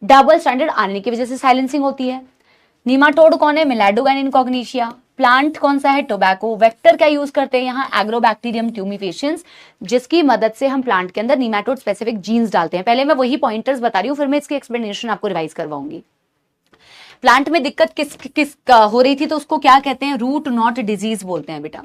double stranded RNA की वजह से साइलेंसिंग होती है। नीमाटोड कौन है, मिलाडोगाइन इनकॉग्निशिया, प्लांट कौन सा है, टोबैको। वेक्टर क्या यूज करते हैं यहाँ, एग्रोबैक्टीरियम ट्यूमिफेशियंस, जिसकी मदद से हम प्लांट के अंदर निमेटोड स्पेसिफिक जीन्स डालते हैं। पहले मैं वही पॉइंटर्स बता रही हूँ, फिर मैं इसकी एक्सप्लेनेशन आपको रिवाइज करवाऊंगी। प्लांट में दिक्कत किस हो रही थी, तो उसको क्या कहते हैं, रूट नॉट डिजीज बोलते हैं बेटा।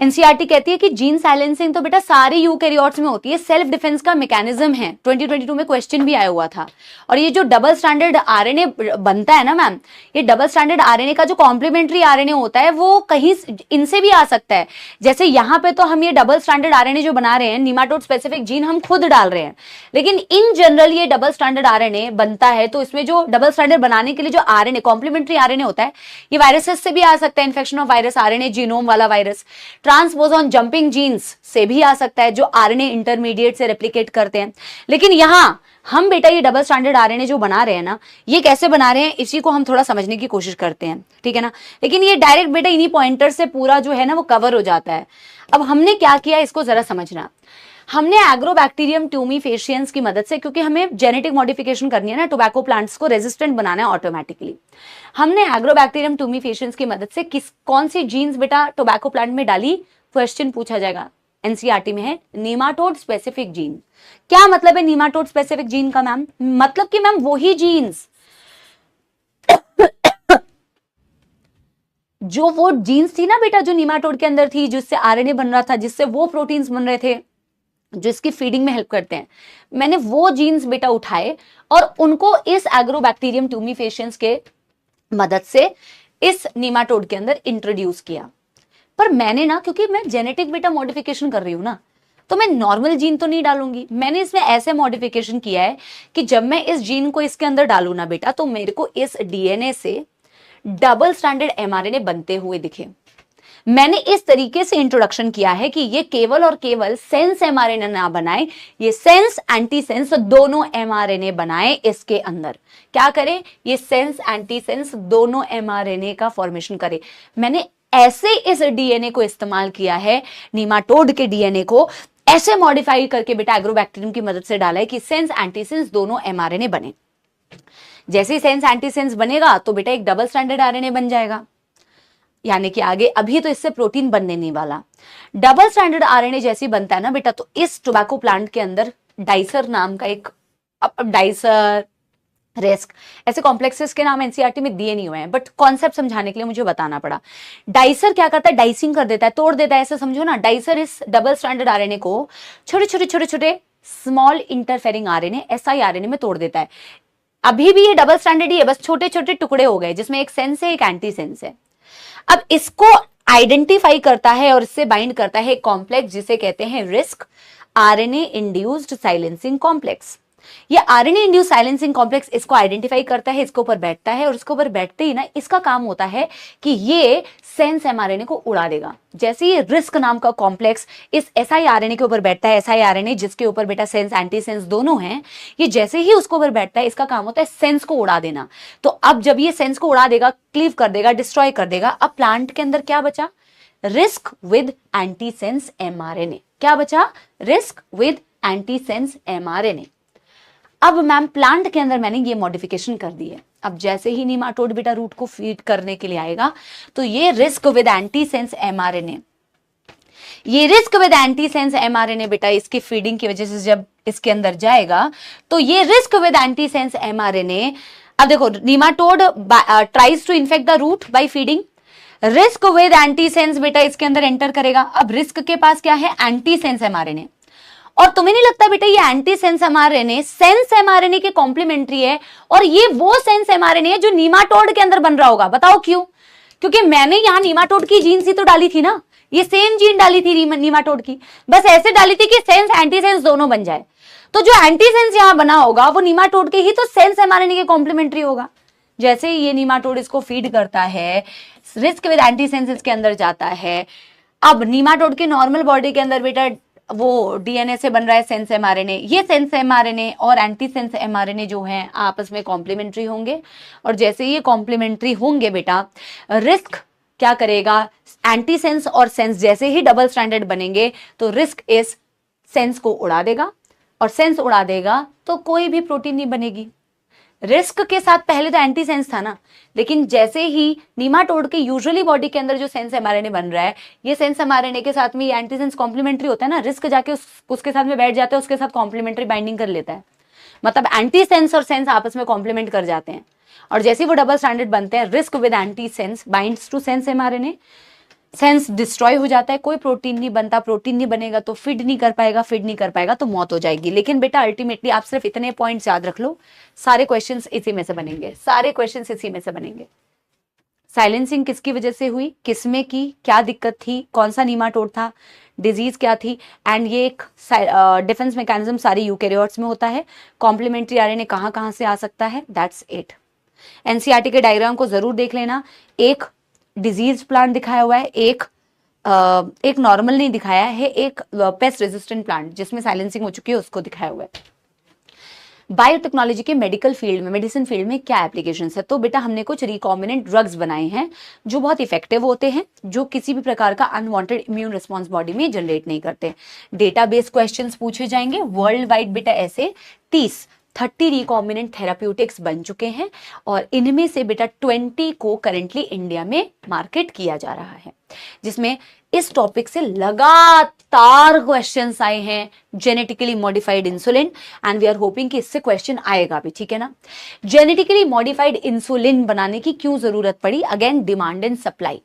एनसीईआरटी कहती है कि जीन साइलेंसिंग तो बेटा सारे यूकैरियोट्स में होती है, सेल्फ डिफेंस का मैकेनिज्म है। 2022 में क्वेश्चन भी आया हुआ था। और ये जो डबल स्टैंडर्ड आरएनए बनता है ना मैम, ये डबल स्टैंडर्ड आरएनए का जो कॉम्प्लीमेंट्री आरएनए होता है वो कहीं इनसे भी आ सकता है। जैसे यहाँ पे तो हम ये डबल स्टैंडर्ड आरएनए जो बना रहे हैं, निमाटोड स्पेसिफिक जीन हम खुद डाल रहे हैं, लेकिन इन जनरल ये डबल स्टैंडर्ड आरएनए बनता है, तो इसमें जो डबल स्टैंडर्ड बनाने के लिए जो आरएनए कॉम्प्लीमेंट्री आरएनए होता है, ये वायरसेस से भी आ सकता है, infection of virus RNA, genome वाला वायरस। ट्रांसपोजोन जंपिंग जीन्स से भी आ सकता है, जो आरएनए इंटरमीडिएट से रेप्लिकेट करते हैं। लेकिन यहां हम बेटा ये डबल स्टैंडर्ड आरएनए जो बना रहे हैं ना, ये कैसे बना रहे हैं, इसी को हम थोड़ा समझने की कोशिश करते हैं, ठीक है ना। लेकिन ये डायरेक्ट बेटा इन्हीं पॉइंटर से पूरा जो है ना वो कवर हो जाता है। अब हमने क्या किया, इसको जरा समझना। हमने एग्रोबैक्टीरियम ट्यूमिफेशियंस की मदद से, क्योंकि हमें जेनेटिक मॉडिफिकेशन करनी है ना, टोबैको प्लांट्स को रेजिस्टेंट बनाना है ऑटोमेटिकली, हमने एग्रोबैक्टीरियम ट्यूमिफेशियंस की मदद से कौन सी जीन्स बेटा टोबैको प्लांट में डाली, क्वेश्चन पूछा जाएगा, एनसीईआरटी में है नीमाटोड स्पेसिफिक जीन। क्या मतलब है नीमाटोड स्पेसिफिक जीन का मैम, मतलब कि मैम वही जीन्स जो वो जीन्स थी ना बेटा, जो नीमाटोड के अंदर थी, जिससे आरएनए बन रहा था, जिससे वो प्रोटीन्स बन रहे थे जो इसकी फीडिंग में हेल्प करते हैं, मैंने वो जीन्स बेटा उठाए और उनको इस एग्रोबैक्टीरियम ट्यूमिफेशियंस के मदद से इस नीमाटोड के अंदर इंट्रोड्यूस किया। पर मैंने ना, क्योंकि मैं जेनेटिक बेटा मॉडिफिकेशन कर रही हूं ना, तो मैं नॉर्मल जीन तो नहीं डालूंगी। मैंने इसमें ऐसे मॉडिफिकेशन किया है कि जब मैं इस जीन को इसके अंदर डालू ना बेटा, तो मेरे को इस डीएनए से डबल स्टैंडर्ड एमआरएनए बनते हुए दिखे। मैंने इस तरीके से इंट्रोडक्शन किया है कि ये केवल और केवल सेंस एमआरएनए ना बनाए, ये सेंस एंटी सेंस दोनों एमआरएनए बनाए। इसके अंदर क्या करे, ये सेंस एंटी सेंस दोनों एमआरएनए का फॉर्मेशन करे। मैंने ऐसे इस डीएनए को इस्तेमाल किया है, नीमाटोड के डीएनए को ऐसे मॉडिफाई करके बेटा एग्रोबैक्टीरियम की मदद से डाला है कि सेंस एंटीसेंस दोनों एमआरएनए बने। जैसे ही सेंस एंटीसेंस बनेगा तो बेटा एक डबल स्टैंडर्ड आरएनए बन जाएगा, यानी कि आगे अभी तो इससे प्रोटीन बनने नहीं वाला। डबल स्टैंडर्ड आरएनए जैसे बनता है ना बेटा, तो इस टोबैको प्लांट के अंदर डाइसर नाम का एक, डाइसर, रिस्क, ऐसे कॉम्प्लेक्सेस के नाम एनसीईआरटी में दिए नहीं हुए हैं, बट कॉन्सेप्ट समझाने के लिए मुझे बताना पड़ा। डाइसर क्या करता है, डाइसिंग कर देता है, तोड़ देता है, ऐसे समझो ना। डाइसर इस डबल स्टैंडर्ड आरएनए को छोटे छोटे छोटे छोटे small interfering RNA, SI RNA में तोड़ देता है। अभी भी ये डबल स्टैंडर्ड ही है, बस छोटे छोटे टुकड़े हो गए, जिसमें एक सेंस है, एक एंटी सेंस है। अब इसको आइडेंटिफाई करता है और इससे बाइंड करता है एक कॉम्प्लेक्स जिसे कहते हैं risk RNA induced silencing complex. ये आरएनए इंड्यूस्ड साइलेंसिंग कॉम्प्लेक्स इसको आइडेंटिफाई करता है, इसके ऊपर बैठता है, और इसके ऊपर बैठते ही ना इसका काम होता है कि ये सेंस एमआरएनए को उड़ा देगा। जैसे ये रिस्क नाम का कॉम्प्लेक्स इस एसआई आरएनए के ऊपर बैठता है, एसआई आरएनए जिसके ऊपर बेटा सेंस एंटी सेंस दोनों हैं, ये जैसे ही उसको ऊपर बैठता है, इसका काम होता है सेंस को उड़ा देना। तो अब जब ये सेंस को उड़ा देगा, क्लीव कर देगा, डिस्ट्रॉय कर देगा, अब प्लांट के अंदर क्या बचा, risk with anti sense mRNA. क्या बचा, risk with anti sense mRNA. अब मैम प्लांट के अंदर मैंने ये मॉडिफिकेशन कर दी है। अब जैसे ही नीमाटोड बेटा रूट को फीड करने के लिए आएगा, तो ये risk with anti sense mRNA, ये risk with anti sense mRNA बेटा इसकी फीडिंग की वजह से जब इसके अंदर जाएगा, तो ये risk with anti sense mRNA, अब देखो nematode tries to infect the root by feeding, risk with anti sense बेटा इसके अंदर एंटर करेगा। अब रिस्क के पास क्या है, एंटी सेंस एमआरएनए, और तुम्हें नहीं लगता बेटा ये anti sense mRNA sense mRNA के कॉम्प्लीमेंट्री है, और ये वो सेंस एमआरएनए है जो नीमाटोड के अंदर बन रहा होगा। बताओ क्यों, क्योंकि मैंने यहां नीमाटोड की जीन सी तो डाली थी ना, ये सेम जीन डाली थी नीमाटोड की, बस ऐसे डाली थी कि सेंस एंटी सेंस दोनों बन जाए। तो जो एंटी सेंस यहां बना होगा वो नीमाटोड के ही तो सेंस एमआरएनए के कॉम्प्लीमेंट्री होगा। जैसे ये नीमाटोड इसको फीड करता है, रिस्क विद एंटी सेंस इसके अंदर जाता है। अब नीमाटोड के नॉर्मल बॉडी के अंदर बेटा वो डीएनए से बन रहा है सेंस एमआरएनए, ये सेंस एमआरएनए और एंटी सेंस एमआरएनए जो हैं आपस में कॉम्प्लीमेंट्री होंगे, और जैसे ये कॉम्प्लीमेंट्री होंगे बेटा, रिस्क क्या करेगा, एंटी सेंस और सेंस जैसे ही डबल स्टैंडर्ड बनेंगे तो रिस्क इस सेंस को उड़ा देगा, और सेंस उड़ा देगा तो कोई भी प्रोटीन नहीं बनेगी। रिस्क के साथ पहले तो एंटी सेंस था ना, लेकिन जैसे ही नीमाटोड के यूजुअली बॉडी के अंदर जो सेंस एमआरएनए बन रहा है, ये सेंस एमआरएनए के साथ में ये एंटी सेंस कॉम्प्लीमेंट्री होता है ना, रिस्क जाके उसके साथ में बैठ जाता है, उसके साथ कॉम्प्लीमेंट्री बाइंडिंग कर लेता है, मतलब एंटी सेंस और सेंस आपस में कॉम्प्लीमेंट कर जाते हैं। और जैसे वो डबल स्टैंडर्ड बनते हैं, risk with anti sense binds to sense mRNA, sense destroy हो जाता है, कोई प्रोटीन नहीं बनता, प्रोटीन नहीं बनेगा तो फीड नहीं कर पाएगा, फीड नहीं कर पाएगा तो मौत हो जाएगी। लेकिन बेटा अल्टीमेटली आप सिर्फ इतने पॉइंट्स याद रख लो, सारे क्वेश्चंस इसी में से बनेंगे, सारे क्वेश्चंस इसी में से बनेंगे। साइलेंसिंग किसकी वजह से हुई, किसमें की, क्या दिक्कत थी, कौन सा नीमाटोड था, डिजीज क्या थी, एंड ये एक डिफेंस मैकेनिज्म सारी यूकैरियोट्स में होता है, कॉम्प्लीमेंट्री आरएनए कहां कहां से आ सकता है, दैट्स इट। एनसीईआरटी के डायग्राम को जरूर देख लेना, एक डिजीज प्लांट दिखाया हुआ है, एक नॉर्मल नहीं दिखाया है, एक पेस्ट रेजिस्टेंट प्लांट जिसमें साइलेंसिंग हो चुकी है उसको दिखाया हुआ है। बायोटेक्नोलॉजी के मेडिकल फील्ड में, मेडिसिन फील्ड में क्या एप्लीकेशंस है, तो बेटा हमने कुछ रिकॉम्बिनेंट ड्रग्स बनाए हैं जो बहुत इफेक्टिव होते हैं, जो किसी भी प्रकार का अनवांटेड इम्यून रिस्पॉन्स बॉडी में जनरेट नहीं करते। डेटाबेस क्वेश्चंस पूछे जाएंगे वर्ल्ड वाइड, बेटा ऐसे 30 रिकॉम्बिनेंट थेराप्यूटिक्स बन चुके हैं और इनमें से बेटा 20 को करेंटली इंडिया में मार्केट किया जा रहा है, जिसमें इस टॉपिक से लगातार क्वेश्चंस आए हैं, genetically modified insulin, and we are hoping कि इससे क्वेश्चन आएगा भी, ठीक है ना। जेनेटिकली मॉडिफाइड इंसुलिन बनाने की क्यों जरूरत पड़ी, again demand and supply.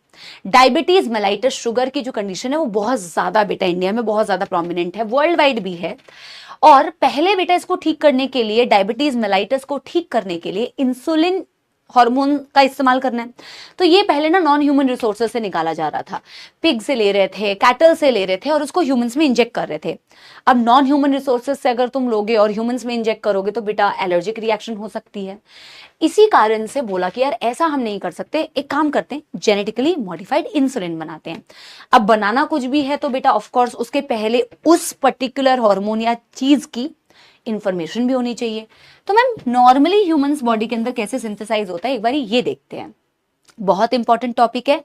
Diabetes mellitus sugar की जो कंडीशन है वो बहुत ज्यादा बेटा इंडिया में बहुत ज्यादा प्रोमिनेंट है, वर्ल्ड वाइड भी है, और पहले बेटा इसको ठीक करने के लिए, डायबिटीज मेलाइटस को ठीक करने के लिए इंसुलिन हार्मोन का इस्तेमाल करना है, तो ये पहले ना नॉन ह्यूमन रिसोर्सेज से निकाला जा रहा था, पिग से ले रहे थे, कैटल से ले रहे थे और उसको ह्यूमंस में इंजेक्ट कर रहे थे। अब नॉन ह्यूमन रिसोर्सेज से अगर तुम लोगे और ह्यूमंस में इंजेक्ट करोगे तो बेटा एलर्जिक रिएक्शन हो सकती है। इसी कारण से बोला कि यार ऐसा हम नहीं कर सकते, एक काम करते हैं, जेनेटिकली मॉडिफाइड इंसुलिन बनाते हैं। अब बनाना कुछ भी है तो बेटा ऑफकोर्स उसके पहले उस पर्टिकुलर हार्मोन या चीज की इंफॉर्मेशन भी होनी चाहिए। तो मैम नॉर्मली ह्यूमंस बॉडी के अंदर कैसे सिंथेसाइज होता है, एक बार ये देखते हैं। बहुत इंपॉर्टेंट टॉपिक है,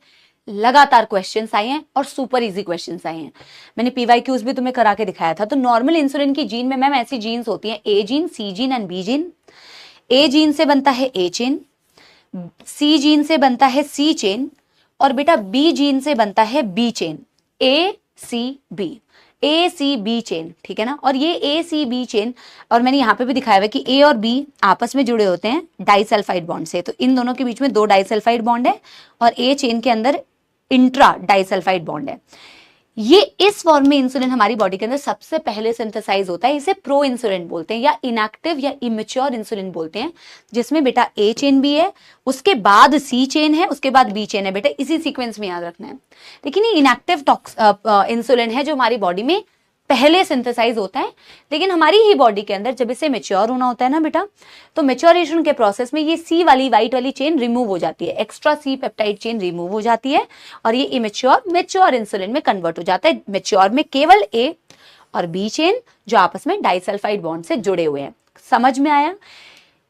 लगातार क्वेश्चंस आए हैं और सुपर इजी क्वेश्चंस आए हैं, मैंने पीवाईक्यूज भी तुम्हें करा के दिखाया था। तो नॉर्मल इंसुलिन की जीन में मैम ऐसी जीन्स होती हैं, A gene, C gene and B gene. A gene से बनता है ए चेन, सी जीन से बनता है सी चेन, और बेटा बी जीन से बनता है बी चेन, ए सी बी, ए सी बी चेन, ठीक है ना। और ये ए सी बी चेन, और मैंने यहाँ पे भी दिखाया हुआ कि ए और बी आपस में जुड़े होते हैं डाइसल्फाइड बॉन्ड से, तो इन दोनों के बीच में 2 डाइसल्फाइड बॉन्ड है और ए चेन के अंदर इंट्रा डाइसल्फाइड बॉन्ड है। ये इस फॉर्म में इंसुलिन हमारी बॉडी के अंदर सबसे पहले सिंथेसाइज होता है, इसे प्रो इंसुलिन बोलते हैं या इनएक्टिव या इमेच्योर इंसुलिन बोलते हैं, जिसमें बेटा ए चेन भी है, उसके बाद सी चेन है, उसके बाद बी चेन है, बेटा इसी सीक्वेंस में याद रखना है। लेकिन ये इनएक्टिव इंसुलिन है जो हमारी बॉडी में पहले सिंथेसाइज होता है, लेकिन हमारी ही बॉडी के अंदर जब इसे मेच्योर होना होता है ना बेटा, तो मेच्योरेशन के प्रोसेस में ये सी वाली व्हाइट वाली चेन रिमूव हो जाती है, extra C peptide chain remove हो जाती है और ये इमेच्योर मेच्योर इंसुलिन में कन्वर्ट हो जाता है। मेच्योर में केवल ए और बी चेन जो आपस में डाइसल्फाइड बॉन्ड से जुड़े हुए हैं। समझ में आया?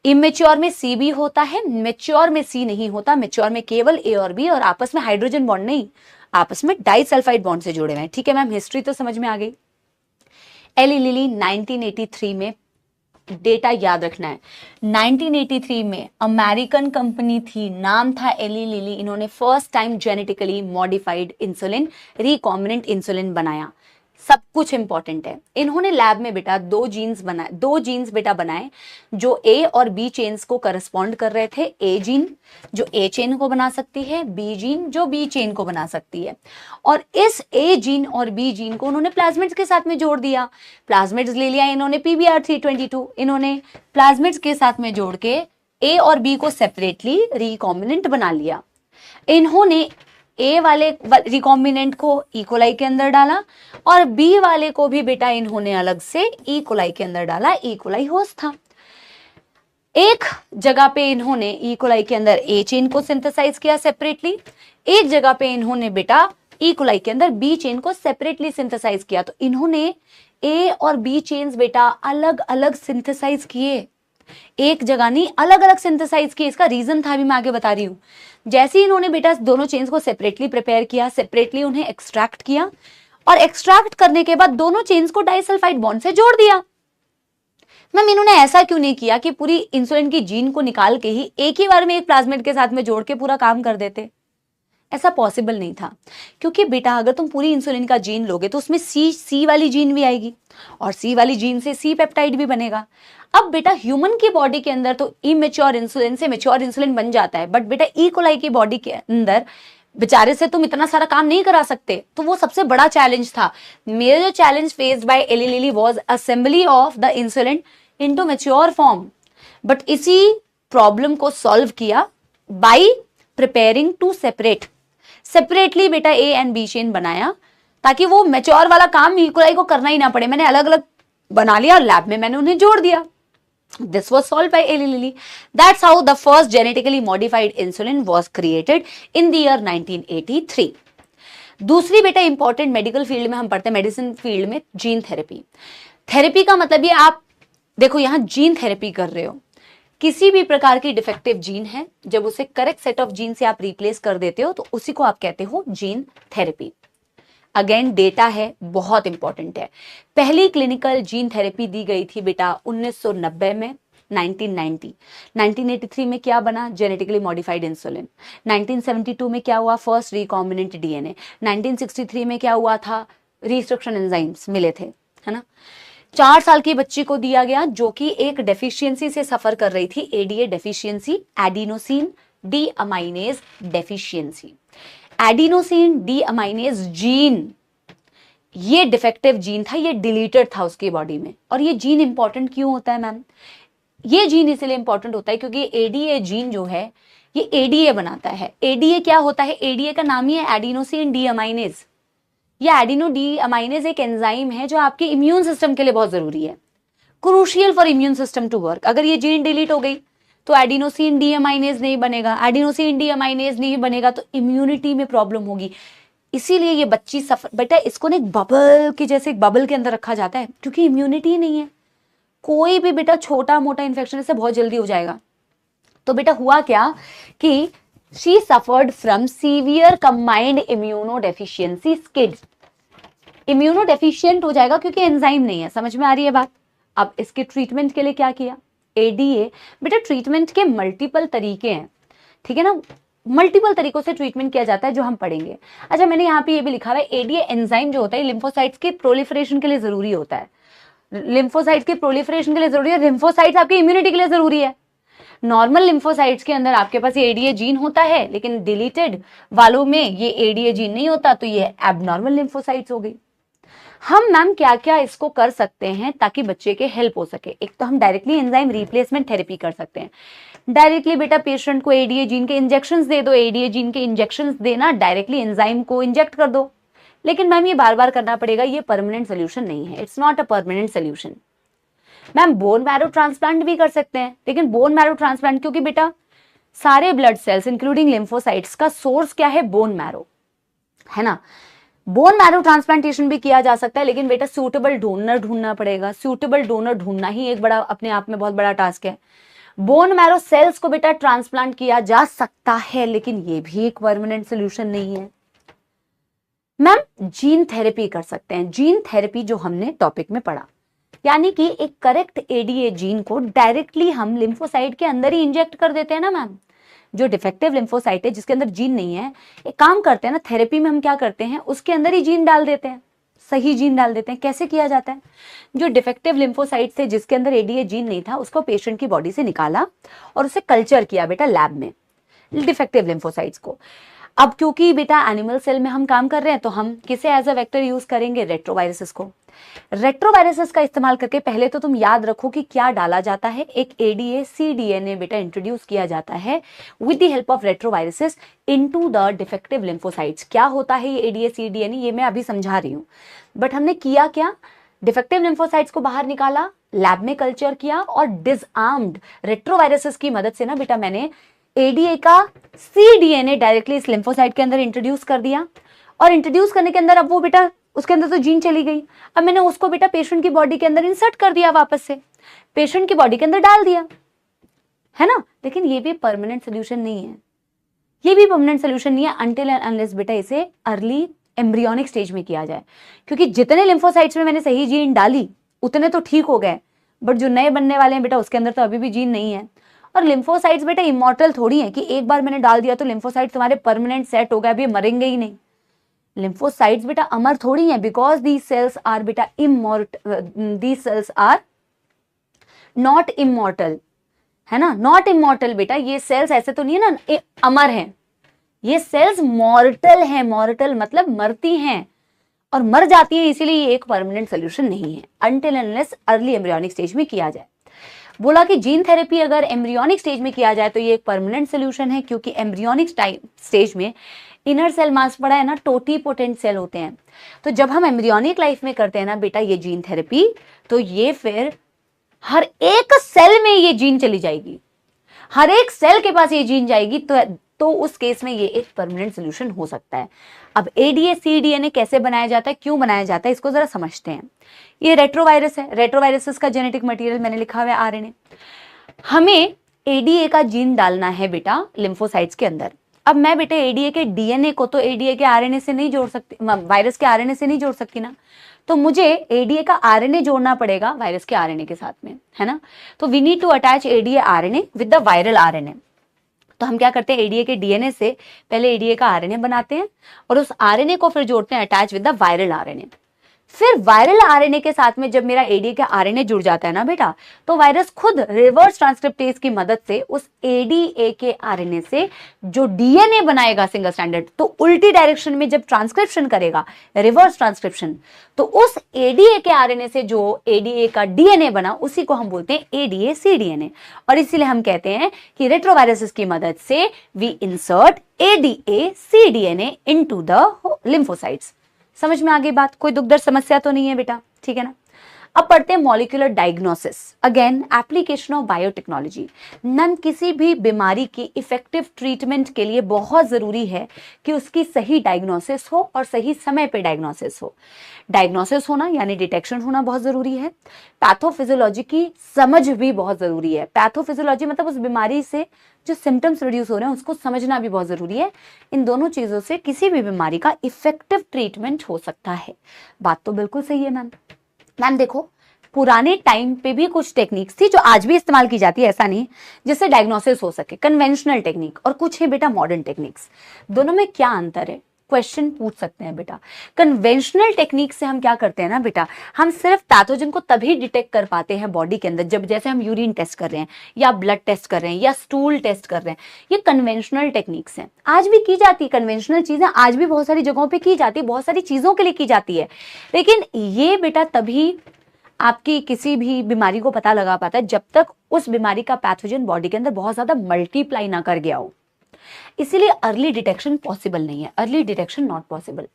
इमेच्योर में सी भी होता है, मेच्योर में सी नहीं होता, मेच्योर में केवल ए और बी और आपस में हाइड्रोजन बॉन्ड नहीं, आपस में डाइसल्फाइड बॉन्ड से जुड़े हुए हैं। ठीक है मैम, हिस्ट्री तो समझ में आ गई। एली लिली 1983 में, डेटा याद रखना है, 1983 में अमेरिकन कंपनी थी, नाम था एली लिली, इन्होंने first time genetically modified insulin, recombinant insulin बनाया। सब कुछ इंपॉर्टेंट है। इन्होंने लैब में बेटा 2 जीन्स बेटा बनाए जो ए और बी चेन्स को करस्पॉन्ड कर रहे थे। ए जीन जो ए चेन को बना सकती है, बी जीन जो बी चेन को बना सकती है, और इस ए जीन और बी जीन को उन्होंने प्लाज्मिड्स के साथ में जोड़ दिया। प्लाज्मिड्स ले लिया इन्होंने PBr322, इन्होंने प्लाज्मिड्स के साथ में जोड़ के ए और बी को सेपरेटली रिकॉम्बिनेंट बना लिया। इन्होंने ए वाले रिकॉम्बिनेंट को इकोलाई के अंदर डाला और बी वाले को भी बेटा इन्होंने अलग से इकोलाई के अंदर डाला, इकोलाई होस्ट था। एक जगह पे इन्होंने इकोलाई के अंदर ए चेन को सिंथेसाइज किया सेपरेटली, एक जगह पे इन्होंने बेटा इकोलाई के अंदर बी चेन को सेपरेटली सिंथेसाइज किया। तो इन्होंने ए और बी चेन्स बेटा अलग अलग सिंथेसाइज किए, एक जगह नहीं, अलग अलग सिंथेसाइज किए। इसका रीजन था भी मैं आगे बता रही हूं। जैसे ही इन्होंने बेटा दोनों चेन्स को सेपरेटली प्रिपेयर किया, सेपरेटली उन्हें एक्सट्रैक्ट किया और एक्सट्रैक्ट करने के बाद दोनों चेन्स को डाइसल्फाइड बॉन्ड से जोड़ दिया। मैम इन्होंने ऐसा क्यों नहीं किया कि पूरी इंसुलिन की जीन को निकाल के ही एक ही बार में एक प्लाज्मिड के साथ में जोड़ के पूरा काम कर देते? ऐसा पॉसिबल नहीं था, क्योंकि बेटा अगर तुम पूरी इंसुलिन का जीन लोगे तो उसमें सी वाली जीन भी आएगी और सी वाली जीन से सी पेप्टाइड भी बनेगा। अब बेटा ह्यूमन की बॉडी के अंदर तो इमेच्योर इंसुलिन से मेच्योर इंसुलिन बन जाता है, बट बेटा ई कोलाई की बॉडी के अंदर बेचारे से तुम इतना सारा काम नहीं करा सकते। तो वो सबसे बड़ा चैलेंज था। Major challenge faced by Eli Lilly was assembly of the insulin into mature form, but इसी प्रॉब्लम को सॉल्व किया बाय प्रिपेयरिंग टू सेपरेटली बेटा ए एंड बी चेन बनाया, ताकि वो मैच्योर वाला काम ई कोलाई को करना ही ना पड़े। मैंने अलग अलग बना लिया और लैब में मैंने उन्हें जोड़ दिया। This was solved by Eli Lilly. That's how the first genetically modified insulin was created in the year 1983. दूसरी बेटा इंपॉर्टेंट मेडिकल फील्ड में हम पढ़ते हैं, मेडिसिन फील्ड में जीन थेरेपी। थेरेपी का मतलब ये आप देखो यहां जीन थेरेपी कर रहे हो, किसी भी प्रकार की डिफेक्टिव जीन है, जब उसे करेक्ट सेट ऑफ जीन से आप रिप्लेस कर देते हो तो उसी को आप कहते हो जीन थेरेपी। अगेन डेटा है, बहुत इंपॉर्टेंट है। पहली क्लिनिकल जीन थेरेपी दी गई थी बेटा 1990 में, 1990। 1983 में क्या बना? Genetically modified insulin. 1972 में क्या हुआ? First recombinant DNA. 1963 में क्या हुआ था? रिस्ट्रक्शन एंजाइम्स मिले थे, है ना। 4 साल की बच्ची को दिया गया जो कि एक डेफिशिएंसी से सफर कर रही थी, ADA deficiency, adenosine D aminase deficiency. Adenosine D aminase gene, ये डिफेक्टिव जीन था, ये डिलीटेड था उसकी बॉडी में। और ये जीन इंपॉर्टेंट क्यों होता है मैम? ये जीन इसलिए इंपॉर्टेंट होता है क्योंकि एडीए जीन जो है ये एडीए बनाता है। एडीए क्या होता है? एडीए का नाम ही है एडिनोसिन डी अमाइनेज। ये एडिनो डी अमाइनेज एक एंजाइम है जो आपके इम्यून सिस्टम के लिए बहुत जरूरी है, crucial for immune system to work. अगर ये जीन डिलीट हो गई तो एडिनोसिन डी अमाइनेज नहीं बनेगा, एडिनोसिन डी अमाइनेज नहीं बनेगा तो इम्यूनिटी में प्रॉब्लम होगी। इसीलिए ये बच्ची सफर, बेटा इसको ना एक बबल के जैसे एक बबल के अंदर रखा जाता है, क्योंकि इम्यूनिटी नहीं है। कोई भी बेटा छोटा मोटा इन्फेक्शन से बहुत जल्दी हो जाएगा। तो बेटा हुआ क्या कि she suffered from severe combined immuno deficiency skid. Immuno deficient हो जाएगा क्योंकि एंजाइम नहीं है। समझ में आ रही है बात? अब इसके ट्रीटमेंट के लिए क्या किया? एडीए बेटा ट्रीटमेंट के मल्टीपल तरीके हैं, ठीक है ना, मल्टीपल तरीकों से ट्रीटमेंट किया जाता है जो हम पढ़ेंगे। अच्छा मैंने यहाँ पे ये भी लिखा हुआ है, एडीए एंजाइम जो होता है लिम्फोसाइट्स के प्रोलिफरेशन के लिए जरूरी होता है। लिम्फोसाइट्स के प्रोलिफरेशन के लिए जरूरी है, लिम्फोसाइट्स आपकी इम्यूनिटी के लिए जरूरी है। नॉर्मल लिम्फोसाइट्स के अंदर आपके पास ये एडीए जीन होता है, लेकिन डिलीटेड वालों में ये एडीए जीन नहीं होता, तो ये एबनॉर्मल लिम्फोसाइट्स हो गई। हम मैम क्या क्या इसको कर सकते हैं ताकि बच्चे के हेल्प हो सके? एक तो हम डायरेक्टली एंजाइम रिप्लेसमेंट थेरेपी कर सकते हैं। डायरेक्टली बेटा पेशेंट को एडीए जीन के इंजेक्शंस दे दो, एडीए जीन के इंजेक्शंस देना, डायरेक्टली एंजाइम को इंजेक्ट कर दो। लेकिन मैम ये बार बार करना पड़ेगा, ये परमानेंट सोल्यूशन नहीं है, it's not a permanent solution. Ma'am bone marrow transplant भी कर सकते हैं, लेकिन बोन मैरो ट्रांसप्लांट क्योंकि बेटा सारे ब्लड सेल्स इंक्लूडिंग लिम्फोसाइट्स का सोर्स क्या है? बोन मैरो, है ना। बोन मैरो ट्रांसप्लांटेशन भी किया जा सकता है, लेकिन बेटा सूटेबल डोनर ढूंढना पड़ेगा। सूटेबल डोनर ढूंढना ही एक बड़ा अपने आप में बहुत बड़ा टास्क है। बोन मैरो सेल्स को बेटा ट्रांसप्लांट किया जा सकता है, लेकिन ये भी एक परमानेंट सोल्यूशन नहीं है। मैम जीन थेरेपी कर सकते हैं। जीन थेरेपी जो हमने टॉपिक में पढ़ा, यानी कि एक करेक्ट एडीए जीन को डायरेक्टली हम लिम्फोसाइट के अंदर ही इंजेक्ट कर देते हैं ना मैम। जो डिफेक्टिव लिम्फोसाइट है जिसके अंदर जीन नहीं है, एक काम करते हैं ना, थेरेपी में हम क्या करते हैं, उसके अंदर ही जीन डाल देते हैं, सही जीन डाल देते हैं। कैसे किया जाता है? जो डिफेक्टिव लिम्फोसाइट से जिसके अंदर एडीए जीन नहीं था, उसको पेशेंट की बॉडी से निकाला और उसे कल्चर किया बेटा लैब में, डिफेक्टिव लिम्फोसाइट्स को। अब क्योंकि बेटा एनिमल सेल में हम काम कर रहे हैं, तो हम किसे एज अ वेक्टर यूज करेंगे? रेट्रोवायरसेस को। रेट्रोवायरसेस का इस्तेमाल करके पहले तो तुम याद रखो कि क्या डाला जाता है। एक एडीए सी डीएनए बेटा इंट्रोड्यूस किया जाता है with the help of retroviruses into the defective lymphocytes. क्या होता है ये एडीए सी डीएनए, ये मैं अभी समझा रही हूँ, बट हमने किया क्या? डिफेक्टिव लिम्फोसाइट्स को बाहर निकाला, लैब में कल्चर किया और डिसआर्म्ड रेट्रोवायरसेस की मदद से ना बेटा मैंने एडीए का सी डीएनए डायरेक्टली इस लिम्फोसाइट के अंदर इंट्रोड्यूस कर दिया। और इंट्रोड्यूस करने के अंदर अब वो बेटा उसके अंदर तो जीन चली गई, अब मैंने उसको बेटा पेशेंट की बॉडी के अंदर इंसर्ट कर दिया, वापस से पेशेंट की बॉडी के अंदर डाल दिया, है ना। लेकिन ये भी परमानेंट सोल्यूशन नहीं है, ये भी परमानेंट सोल्यूशन नहीं है अनटिल एंड अनलेस बेटा इसे अर्ली एम्ब्रियोनिक स्टेज में किया जाए। क्योंकि जितने लिम्फोसाइट्स में मैंने सही जीन डाली उतने तो ठीक हो गए, बट जो नए बनने वाले हैं बेटा उसके अंदर तो अभी भी जीन नहीं है। और लिम्फोसाइट्स बेटा इमॉर्टल थोड़ी है कि एक बार मैंने डाल दिया तो लिम्फोसाइट्स तुम्हारे परमानेंट सेट हो गए, अभी मरेंगे ही नहीं। लिम्फोसाइट्स बेटा अमर थोड़ी है, बिकॉज दीज सेल्स आर बेटा these cells are not immortal, है ना, नॉट इमॉर्टल बेटा। ये सेल्स ऐसे तो नहीं है ना अमर हैं, ये सेल्स मॉर्टल हैं। मॉर्टल मतलब मरती हैं और मर जाती हैं, इसीलिए ये एक परमानेंट सोल्यूशन नहीं है until unless early embryonic stage में किया जाए। बोला कि जीन थेरेपी अगर एम्ब्रियोनिक स्टेज में किया जाए तो ये एक परमानेंट सोल्यूशन है, क्योंकि एम्ब्रियोनिक स्टेज में इनर सेल मास पड़ा है ना, टोटीपोटेंट सेल होते हैं। तो जब हम एम्ब्रियोनिक लाइफ में करते हैं ना बेटा ये जीन थेरेपी, तो ये फिर हर एक सेल में ये जीन चली जाएगी, हर एक सेल के पास ये जीन जाएगी, तो उस केस में ये एक परमानेंट सोल्यूशन हो सकता है। अब ADA-cDNA कैसे बनाया जाता है, क्यों बनाया जाता है, इसको जरा समझते हैं। ये रेट्रोवायरस है, रेट्रोवायरसेस का जेनेटिक मटेरियल मैंने लिखा हुआ है RNA। हमें ADA का जीन डालना है बेटा लिम्फोसाइट्स के अंदर। अब मैं बेटा ADA के DNA को तो ADA के RNA से नहीं जोड़ सकती, वायरस के RNA से नहीं जोड़ सकती ना, तो मुझे ADA का RNA जोड़ना पड़ेगा वायरस के RNA के साथ में, है ना। तो we need to attach ADA RNA with the viral RNA। तो हम क्या करते हैं, ADA के DNA से पहले ADA का RNA बनाते हैं और उस RNA को फिर जोड़ते हैं attach with the viral RNA। फिर वायरल RNA के साथ में जब मेरा ADA का RNA जुड़ जाता है ना बेटा, तो वायरस खुद रिवर्स ट्रांसक्रिप्टेज की मदद से उस ADA के RNA से जो DNA बनाएगा सिंगल स्ट्रैंडेड, तो उल्टी डायरेक्शन में जब ट्रांसक्रिप्शन करेगा, रिवर्स ट्रांसक्रिप्शन, तो उस ADA के RNA से जो ADA का DNA बना उसी को हम बोलते हैं ADA-cDNA। और इसीलिए हम कहते हैं कि रेट्रोवायरसेस की मदद से we insert ADA-cDNA into the lymphocytes. समझ में आ गई बात, कोई दुख दर्द समस्या तो नहीं है बेटा, ठीक है ना। अब पढ़ते हैं molecular diagnosis, again application of biotechnology. नन किसी भी बीमारी की इफेक्टिव ट्रीटमेंट के लिए बहुत जरूरी है कि उसकी सही डायग्नोसिस हो और सही समय पे डायग्नोसिस हो। डायग्नोसिस होना यानी डिटेक्शन होना बहुत जरूरी है। पैथोफिजियोलॉजी की समझ भी बहुत जरूरी है। पैथोफिजियोलॉजी मतलब उस बीमारी से जो सिम्टम्स प्रोड्यूस हो रहे हैं उसको समझना भी बहुत जरूरी है। इन दोनों चीजों से किसी भी बीमारी का इफेक्टिव ट्रीटमेंट हो सकता है। बात तो बिल्कुल सही है मैम देखो पुराने टाइम पे भी कुछ टेक्निक्स थी जो आज भी इस्तेमाल की जाती है, ऐसा नहीं, जिससे डायग्नोसिस हो सके, कन्वेंशनल टेक्निक, और कुछ है बेटा मॉडर्न टेक्निक्स। दोनों में क्या अंतर है, क्वेश्चन पूछ सकते हैं बेटा। कन्वेंशनल टेक्निक से हम क्या करते हैं ना बेटा, हम सिर्फ पैथोजन को तभी डिटेक्ट कर पाते हैं बॉडी के अंदर जब जैसे हम यूरिन टेस्ट कर रहे हैं या ब्लड टेस्ट कर रहे हैं या स्टूल टेस्ट कर रहे हैं। ये कन्वेंशनल टेक्निक्स हैं, आज भी की जाती है। कन्वेंशनल चीजें आज भी बहुत सारी जगहों पे की जाती है, बहुत सारी चीजों के लिए की जाती है। लेकिन ये बेटा तभी आपकी किसी भी बीमारी को पता लगा पाता है जब तक उस बीमारी का पैथोजन बॉडी के अंदर बहुत ज्यादा मल्टीप्लाई ना कर गया हो। इसीलिए अर्ली डिटेक्शन पॉसिबल नहीं है, early detection not possible.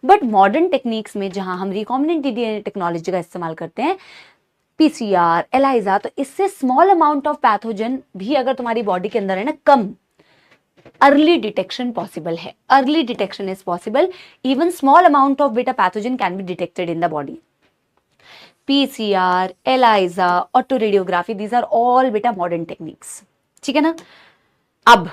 But modern techniques में जहां हम रिकॉम्बिनेंट डीएनए टेक्नोलॉजी का इस्तेमाल करते हैं, PCR, ELISA, तो इससे स्मॉल अमाउंट ऑफ पैथोजन भी अगर तुम्हारी बॉडी के अंदर है ना कम, अर्ली डिटेक्शन पॉसिबल है। Early detection is possible, even small amount of बेटा pathogen can be detected in the body. PCR, ELISA, auto radiography, these are all बेटा मॉडर्न टेक्निक्स, ठीक है ना। अब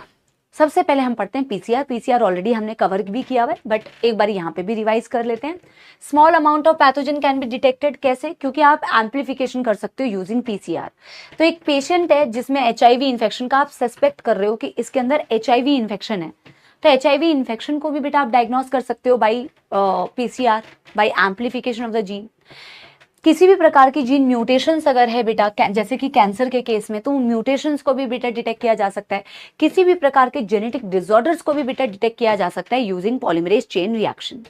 सबसे पहले हम पढ़ते हैं PCR ऑलरेडी हमने कवर भी किया हुआ है, बट एक बार यहाँ पे भी रिवाइज कर लेते हैं। Small amount of pathogen can be detected, कैसे, क्योंकि आप एम्प्लीफिकेशन कर सकते हो यूजिंग PCR। तो एक पेशेंट है जिसमें HIV इन्फेक्शन का आप सस्पेक्ट कर रहे हो कि इसके अंदर HIV इन्फेक्शन है, तो HIV इन्फेक्शन को भी बेटा आप डायग्नोस कर सकते हो by PCR, by amplification of the gene. किसी भी प्रकार की जीन म्यूटेशंस अगर है बेटा, जैसे कि कैंसर के केस में, तो म्यूटेशंस को भी बेटा डिटेक्ट किया जा सकता है। किसी भी प्रकार के जेनेटिक डिसऑर्डर्स को भी बेटा डिटेक्ट किया जा सकता है using polymerase chain reaction.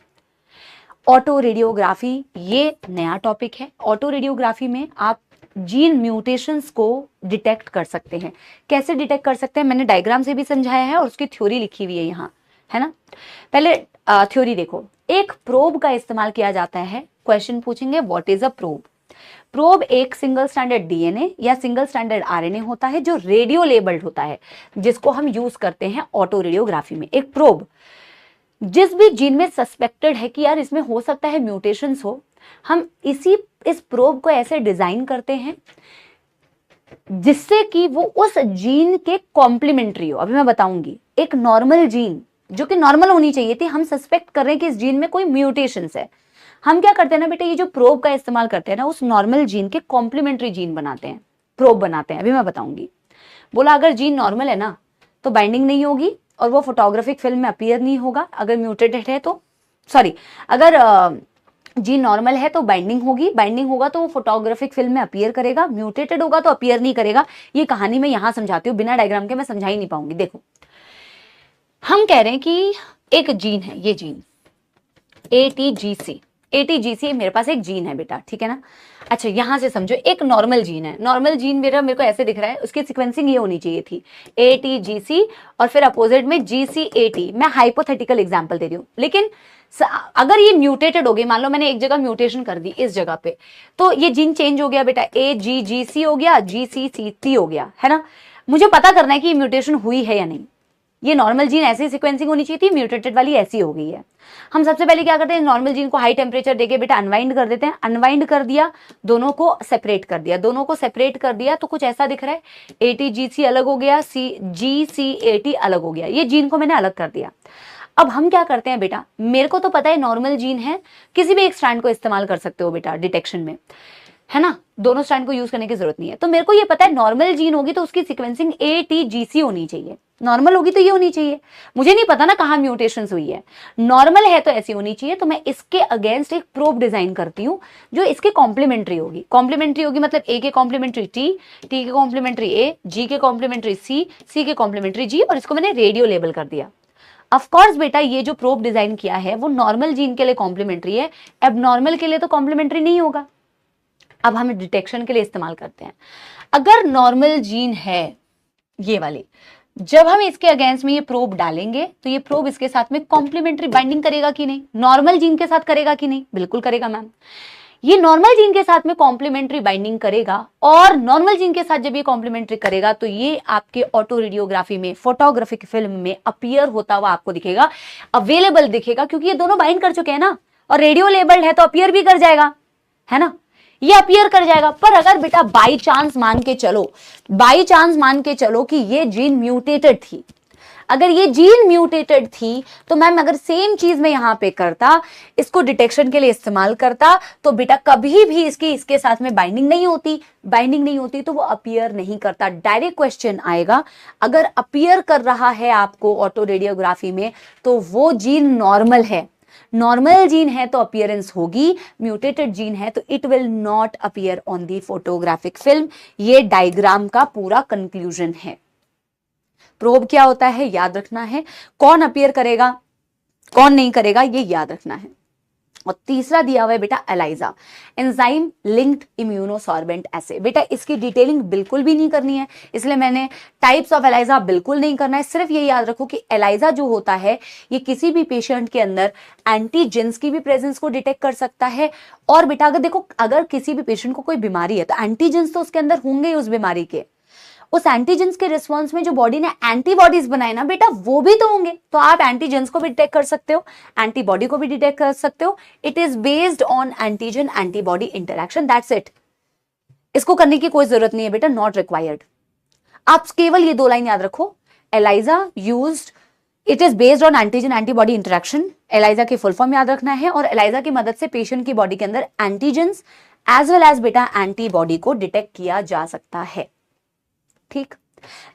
Auto radiography ये नया टॉपिक है। ऑटो रेडियोग्राफी में आप जीन म्यूटेशंस को डिटेक्ट कर सकते हैं। कैसे डिटेक्ट कर सकते हैं, मैंने डायग्राम से भी समझाया है और उसकी थ्योरी लिखी हुई है यहाँ, है ना। पहले थ्योरी देखो, एक प्रोब का इस्तेमाल किया जाता है। क्वेश्चन पूछेंगे what is a probe. Probe एक सिंगल स्टैंडर्ड DNA या सिंगल स्टैंडर्ड RNA होता है जो रेडियो लेबल्ड होता है, जिसको हम यूज करते हैं ऑटो रेडियोग्राफी में। एक प्रोब जिस भी जीन में सस्पेक्टेड है कि यार इसमें हो सकता है म्यूटेशंस हो, हम इस प्रोब को ऐसे डिजाइन करते हैं जिससे कि वो उस जीन के कॉम्प्लीमेंट्री हो। अभी मैं बताऊंगी, एक नॉर्मल जीन जो कि नॉर्मल होनी चाहिए थी, हम सस्पेक्ट कर रहे हैं कि इस जीन में कोई म्यूटेशंस है, हम क्या करते हैं ना बेटा, ये जो प्रोब का इस्तेमाल करते हैं ना, उस नॉर्मल जीन के कॉम्प्लीमेंट्री जीन बनाते हैं, प्रोब बनाते हैं। अभी मैं बताऊंगी। बोला अगर जीन नॉर्मल है ना तो बाइंडिंग नहीं होगी और वो फोटोग्राफिक फिल्म में अपीयर नहीं होगा। अगर म्यूटेटेड है तो, सॉरी, अगर जीन नॉर्मल है तो बाइंडिंग होगी, बाइंडिंग होगा तो वो फोटोग्राफिक फिल्म में अपीयर करेगा, म्यूटेटेड होगा तो अपीयर नहीं करेगा। ये कहानी मैं यहां समझाती हूँ, बिना डायग्राम के मैं समझा ही नहीं पाऊंगी। देखो, हम कह रहे हैं कि एक जीन है, ये जीन ATGC, ATGC मेरे पास एक जीन है बेटा, ठीक है ना। अच्छा, यहां से समझो, एक नॉर्मल जीन है, नॉर्मल जीन मेरे को ऐसे दिख रहा है, उसकी सीक्वेंसिंग ये होनी चाहिए थी, ATGC और फिर अपोजिट में GCAT। मैं हाइपोथेटिकल एग्जांपल दे रही हूं, लेकिन अगर ये म्यूटेटेड हो गई, मान लो मैंने एक जगह म्यूटेशन कर दी इस जगह पे, तो ये जीन चेंज हो गया बेटा, AGGC हो गया, GCCT हो गया, है ना। मुझे पता करना है कि म्यूटेशन हुई है या नहीं। ये नॉर्मल जीन ऐसी सीक्वेंसिंग होनी चाहिए थी, म्यूटेटेड वाली ऐसी हो गई है। हम सबसे पहले क्या करते हैं, नॉर्मल जीन को हाई टेम्परेचर देके बेटा अनवाइंड कर देते हैं। अनवाइंड कर दिया, दोनों को सेपरेट कर दिया, दोनों को सेपरेट कर दिया तो कुछ ऐसा दिख रहा है, ATGC अलग हो गया, GCAT अलग हो गया। ये जीन को मैंने अलग कर दिया। अब हम क्या करते हैं बेटा, मेरे को तो पता है नॉर्मल जीन है, किसी भी एक स्ट्रैंड को इस्तेमाल कर सकते हो बेटा डिटेक्शन में, है ना, दोनों स्ट्रैंड को यूज करने की जरूरत नहीं है। तो मेरे को ये पता है नॉर्मल जीन होगी तो उसकी सीक्वेंसिंग ATGC होनी चाहिए, नॉर्मल होगी तो ये होनी चाहिए। मुझे नहीं पता ना कहाँ म्यूटेशंस हुई है, नॉर्मल है तो ऐसी होनी चाहिए। तो मैं इसके अगेंस्ट एक प्रोब डिजाइन करती हूँ जो इसके कॉम्प्लीमेंट्री होगी। कॉम्प्लीमेंट्री होगी मतलब A के कॉम्प्लीमेंट्री T, T के कॉम्प्लीमेंट्री A, G के कॉम्प्लीमेंट्री C, C के कॉम्प्लीमेंट्री G, और इसको मैंने रेडियो लेबल कर दिया। ऑफ कोर्स बेटा, ये जो प्रोब डिजाइन किया है वो नॉर्मल जीन के लिए कॉम्प्लीमेंट्री है, एबनॉर्मल के लिए तो कॉम्प्लीमेंट्री नहीं होगा। अब हम डिटेक्शन के लिए इस्तेमाल करते हैं। अगर नॉर्मल जीन है ये वाली, जब हम इसके अगेंस्ट में ये प्रोब डालेंगे तो ये प्रोब इसके साथ में कॉम्प्लीमेंट्री बाइंडिंग करेगा कि नहीं, नॉर्मल जीन के साथ करेगा कि नहीं, बिल्कुल करेगा मैम। ये नॉर्मल जीन के साथ में कॉम्प्लीमेंट्री बाइंडिंग करेगा, और नॉर्मल जीन के साथ जब ये कॉम्प्लीमेंट्री करेगा तो ये आपके ऑटो रेडियोग्राफी में, फोटोग्राफिक फिल्म में अपीयर होता हुआ आपको दिखेगा, अवेलेबल दिखेगा, क्योंकि ये दोनों बाइंड कर चुके हैं ना, और रेडियो लेबल्ड है तो अपीयर भी कर जाएगा, है ना, ये अपीयर कर जाएगा। पर अगर बेटा बाई चांस मान के चलो कि ये जीन म्यूटेटेड थी, अगर ये जीन म्यूटेटेड थी तो मैम अगर सेम चीज में यहां पे करता, इसको डिटेक्शन के लिए इस्तेमाल करता, तो बेटा कभी भी इसके साथ में बाइंडिंग नहीं होती तो वो अपीयर नहीं करता। डायरेक्ट क्वेश्चन आएगा, अगर अपीयर कर रहा है आपको ऑटो रेडियोग्राफी में तो वो जीन नॉर्मल है, नॉर्मल जीन है तो अपीयरेंस होगी, म्यूटेटेड जीन है तो it will not appear on the photographic film. ये डायग्राम का पूरा कंक्लूजन है। प्रोब क्या होता है याद रखना है, कौन अपीयर करेगा कौन नहीं करेगा ये याद रखना है। और तीसरा दिया हुआ है बेटा एलाइजा, एंजाइम लिंक्ड इम्यूनोसॉर्बेंट एसे। बेटा इसकी डिटेलिंग बिल्कुल भी नहीं करनी है, इसलिए मैंने टाइप्स ऑफ एलाइजा बिल्कुल नहीं करना है। सिर्फ ये याद रखो कि एलाइजा जो होता है ये किसी भी पेशेंट के अंदर एंटीजेंस की भी प्रेजेंस को डिटेक्ट कर सकता है। और बेटा अगर देखो, अगर किसी भी पेशेंट को कोई बीमारी है तो एंटीजेंस तो उसके अंदर होंगे ही उस बीमारी के, उस एंटीजेंस के रिस्पॉन्स में जो बॉडी ने एंटीबॉडीज बनाए ना बेटा वो भी तो होंगे, तो आप एंटीजेंस को भी डिटेक्ट कर सकते हो, एंटीबॉडी को भी डिटेक्ट कर सकते हो। It is based on antigen antibody interaction, that's it. इसको करने की कोई जरूरत नहीं है बेटा, नॉट रिक्वायर्ड। आप केवल ये 2 लाइन याद रखो, ELISA used, it is based on antigen antibody interaction. ELISA की फुल फॉर्म याद रखना है, और एलाइजा की मदद से पेशेंट की बॉडी के अंदर एंटीजेंस एज वेल एज बेटा एंटीबॉडी को डिटेक्ट किया जा सकता है। ठीक,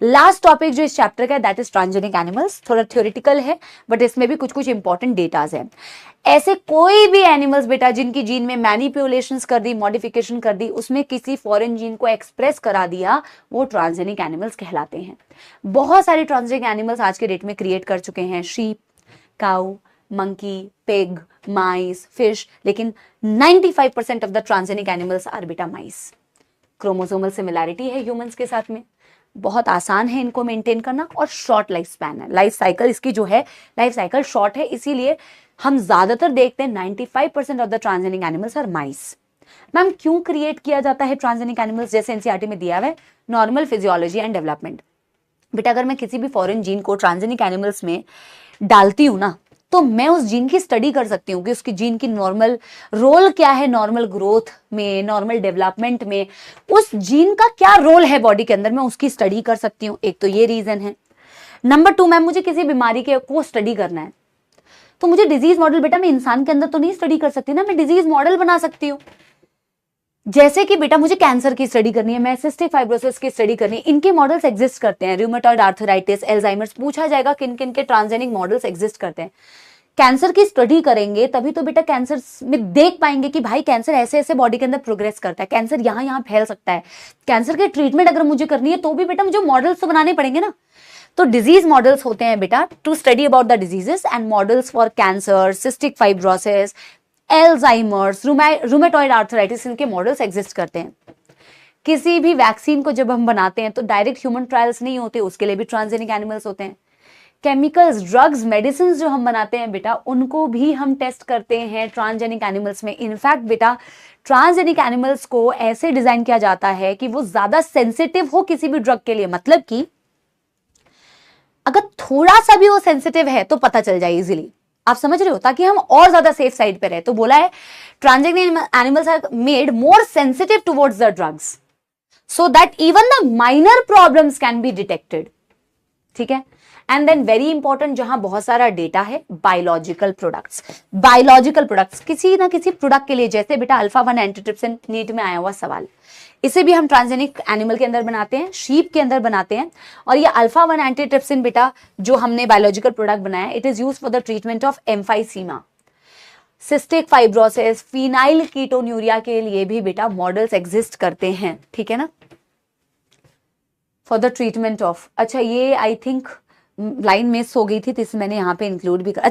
लास्ट टॉपिक जो इस चैप्टर का है दैट इज ट्रांसजेनिक एनिमल्स। थोड़ा थ्योरेटिकल है बट इसमें भी कुछ इंपॉर्टेंट डेटाज हैं। ऐसे कोई भी एनिमल्स बेटा जिनकी जीन में मैनिपुलेशंस कर दी, मॉडिफिकेशन कर दी, उसमें किसी फॉरेन जीन को एक्सप्रेस करा दिया, वो ट्रांसजेनिक एनिमल्स कहलाते हैं। बहुत सारे ट्रांसजेनिक एनिमल्स आज के डेट में क्रिएट कर चुके हैं, sheep, cow, monkey, pig, mice, fish, लेकिन 95% of the transgenic animals are बेटा माइस। क्रोमोसोमल सिमिलैरिटी है ह्यूमंस के साथ में, बहुत आसान है इनको मेंटेन करना, और शॉर्ट लाइफ स्पैन है, लाइफ साइकिल इसकी जो है लाइफ साइकिल शॉर्ट है, इसीलिए हम ज्यादातर देखते हैं 95% of the transgenic animals are mice. Ma'am क्यों क्रिएट किया जाता है ट्रांसजेनिक एनिमल्स, जैसे एनसीईआरटी में दिया हुआ है नॉर्मल फिजियोलॉजी एंड डेवलपमेंट। बेटा अगर मैं किसी भी फॉरेन जीन को ट्रांसजेनिक एनिमल्स में डालती हूँ ना, तो मैं उस जीन की स्टडी कर सकती हूँ कि उसकी जीन की नॉर्मल रोल क्या है, नॉर्मल ग्रोथ में, नॉर्मल डेवलपमेंट में, उस जीन का क्या रोल है बॉडी के अंदर, मैं उसकी स्टडी कर सकती हूँ। एक तो ये रीजन है। नंबर 2 मैम मुझे किसी बीमारी के को स्टडी करना है, तो मुझे डिजीज मॉडल बेटा मैं इंसान के अंदर तो नहीं स्टडी कर सकती ना, मैं डिजीज मॉडल बना सकती हूँ। जैसे कि बेटा मुझे कैंसर की स्टडी करनी है, मैं सिस्टिक फाइब्रोसिस की स्टडी करनी है, इनके मॉडल्स एग्जिस्ट करते हैं। रूमेटॉइड आर्थराइटिस, एल्जाइमर्स, पूछा जाएगा किन किन के ट्रांसजेनिक मॉडल्स एग्जिस्ट करते हैं। कैंसर की स्टडी करेंगे तभी तो बेटा कैंसर में देख पाएंगे कि भाई कैंसर ऐसे ऐसे बॉडी के अंदर प्रोग्रेस करता है, कैंसर यहाँ यहाँ फैल सकता है। कैंसर के ट्रीटमेंट अगर मुझे करनी है तो भी बेटा मुझे मॉडल्स तो बनाने पड़ेंगे ना। तो डिजीज मॉडल्स होते हैं बेटा to study about the diseases and models for cancer, cystic fibrosis, Alzheimer's, rheumatoid arthritis, इनके मॉडल्स एग्जिस्ट करते हैं। किसी भी वैक्सीन को जब हम बनाते हैं तो डायरेक्ट ह्यूमन ट्रायल्स नहीं होते, उसके लिए भी ट्रांसजेनिक एनिमल्स होते हैं। केमिकल्स, ड्रग्स, मेडिसिन जो हम बनाते हैं बेटा उनको भी हम टेस्ट करते हैं ट्रांसजेनिक एनिमल्स में। इनफैक्ट बेटा ट्रांसजेनिक एनिमल्स को ऐसे डिजाइन किया जाता है कि वो ज्यादा सेंसिटिव हो किसी भी ड्रग के लिए, मतलब कि अगर थोड़ा सा भी वो सेंसिटिव है तो पता चल जाए इजीली, आप समझ रहे हो, ताकि हम और ज्यादा सेफ साइड पे रहे। तो बोला है transgenic animals are made more sensitive towards the drugs so that even the minor problems can be detected. ठीक है। एंड देन वेरी इंपॉर्टेंट जहां बहुत सारा डेटा है, बायोलॉजिकल प्रोडक्ट्स। बायोलॉजिकल प्रोडक्ट्स किसी ना किसी प्रोडक्ट के लिए, जैसे बेटा अल्फा 1 एंटीट्रिप्सिन, नीट में आया हुआ सवाल, इसे भी हम ट्रांसजेनिक एनिमल के अंदर बनाते हैं, शीप के अंदर बनाते हैं। और ये अल्फा 1 एंटीट्रिप्सिन बेटा जो हमने बायोलॉजिकल प्रोडक्ट बनाया, it is use for the treatment of emphysema, cystic fibrosis, phenyl ketonuria के लिए भी बेटा मॉडल्स एग्जिस्ट करते हैं। ठीक है ना, फॉर द ट्रीटमेंट ऑफ, अच्छा ये आई थिंक लाइन मिस हो गई थी तो इसे मैंने यहाँ पे इंक्लूड भी कर,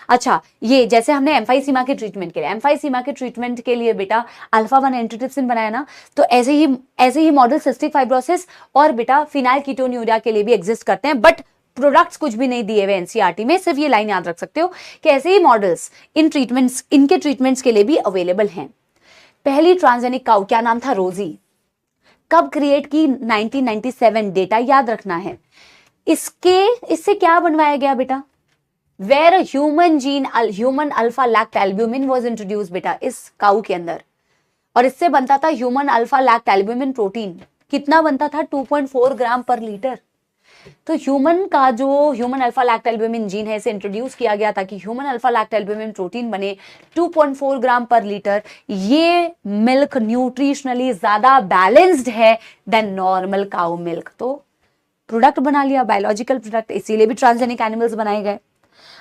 अच्छा ये जैसे हमने एम्फाइसीमा के ट्रीटमेंट के लिए, एम्फाइसीमा के ट्रीटमेंट के लिए बेटा अल्फा 1 एंटीट्रिप्सिन बनाया ना, तो ऐसे ही मॉडल सिस्टिक फाइब्रोसिस और बेटा फिनाइल कीटोन्यूरिया के लिए भी एग्जिस्ट करते हैं। बट प्रोडक्ट्स कुछ भी नहीं दिए हुए एनसीईआरटी में, सिर्फ ये लाइन याद रख सकते हो कि ऐसे ही मॉडल्स इनके ट्रीटमेंट्स के लिए भी अवेलेबल हैं। पहली ट्रांसजेनिक काउ, क्या नाम था, रोजी, कब क्रिएट की, 1997, डेटा याद रखना है। इससे क्या बनवाया गया बेटा, where human alpha lactalbumin was introduce बेटा इस काउ के अंदर, और इससे बनता था human alpha lactalbumin protein. कितना बनता था, 2.4 ग्राम पर लीटर। तो ह्यूमन का जो ह्यूमन अल्फा लैक्ट एल्ब्यूमिन जीन है, इसे इंट्रोड्यूस किया गया ताकि human alpha lactalbumin protein बने 2.4 ग्राम पर लीटर। ये मिल्क न्यूट्रिशनली ज्यादा बैलेंस्ड है देन नॉर्मल काउ मिल्क। तो प्रोडक्ट बना लिया, बायोलॉजिकल प्रोडक्ट, इसीलिए भी ट्रांसजेनिक एनिमल्स बनाए गए।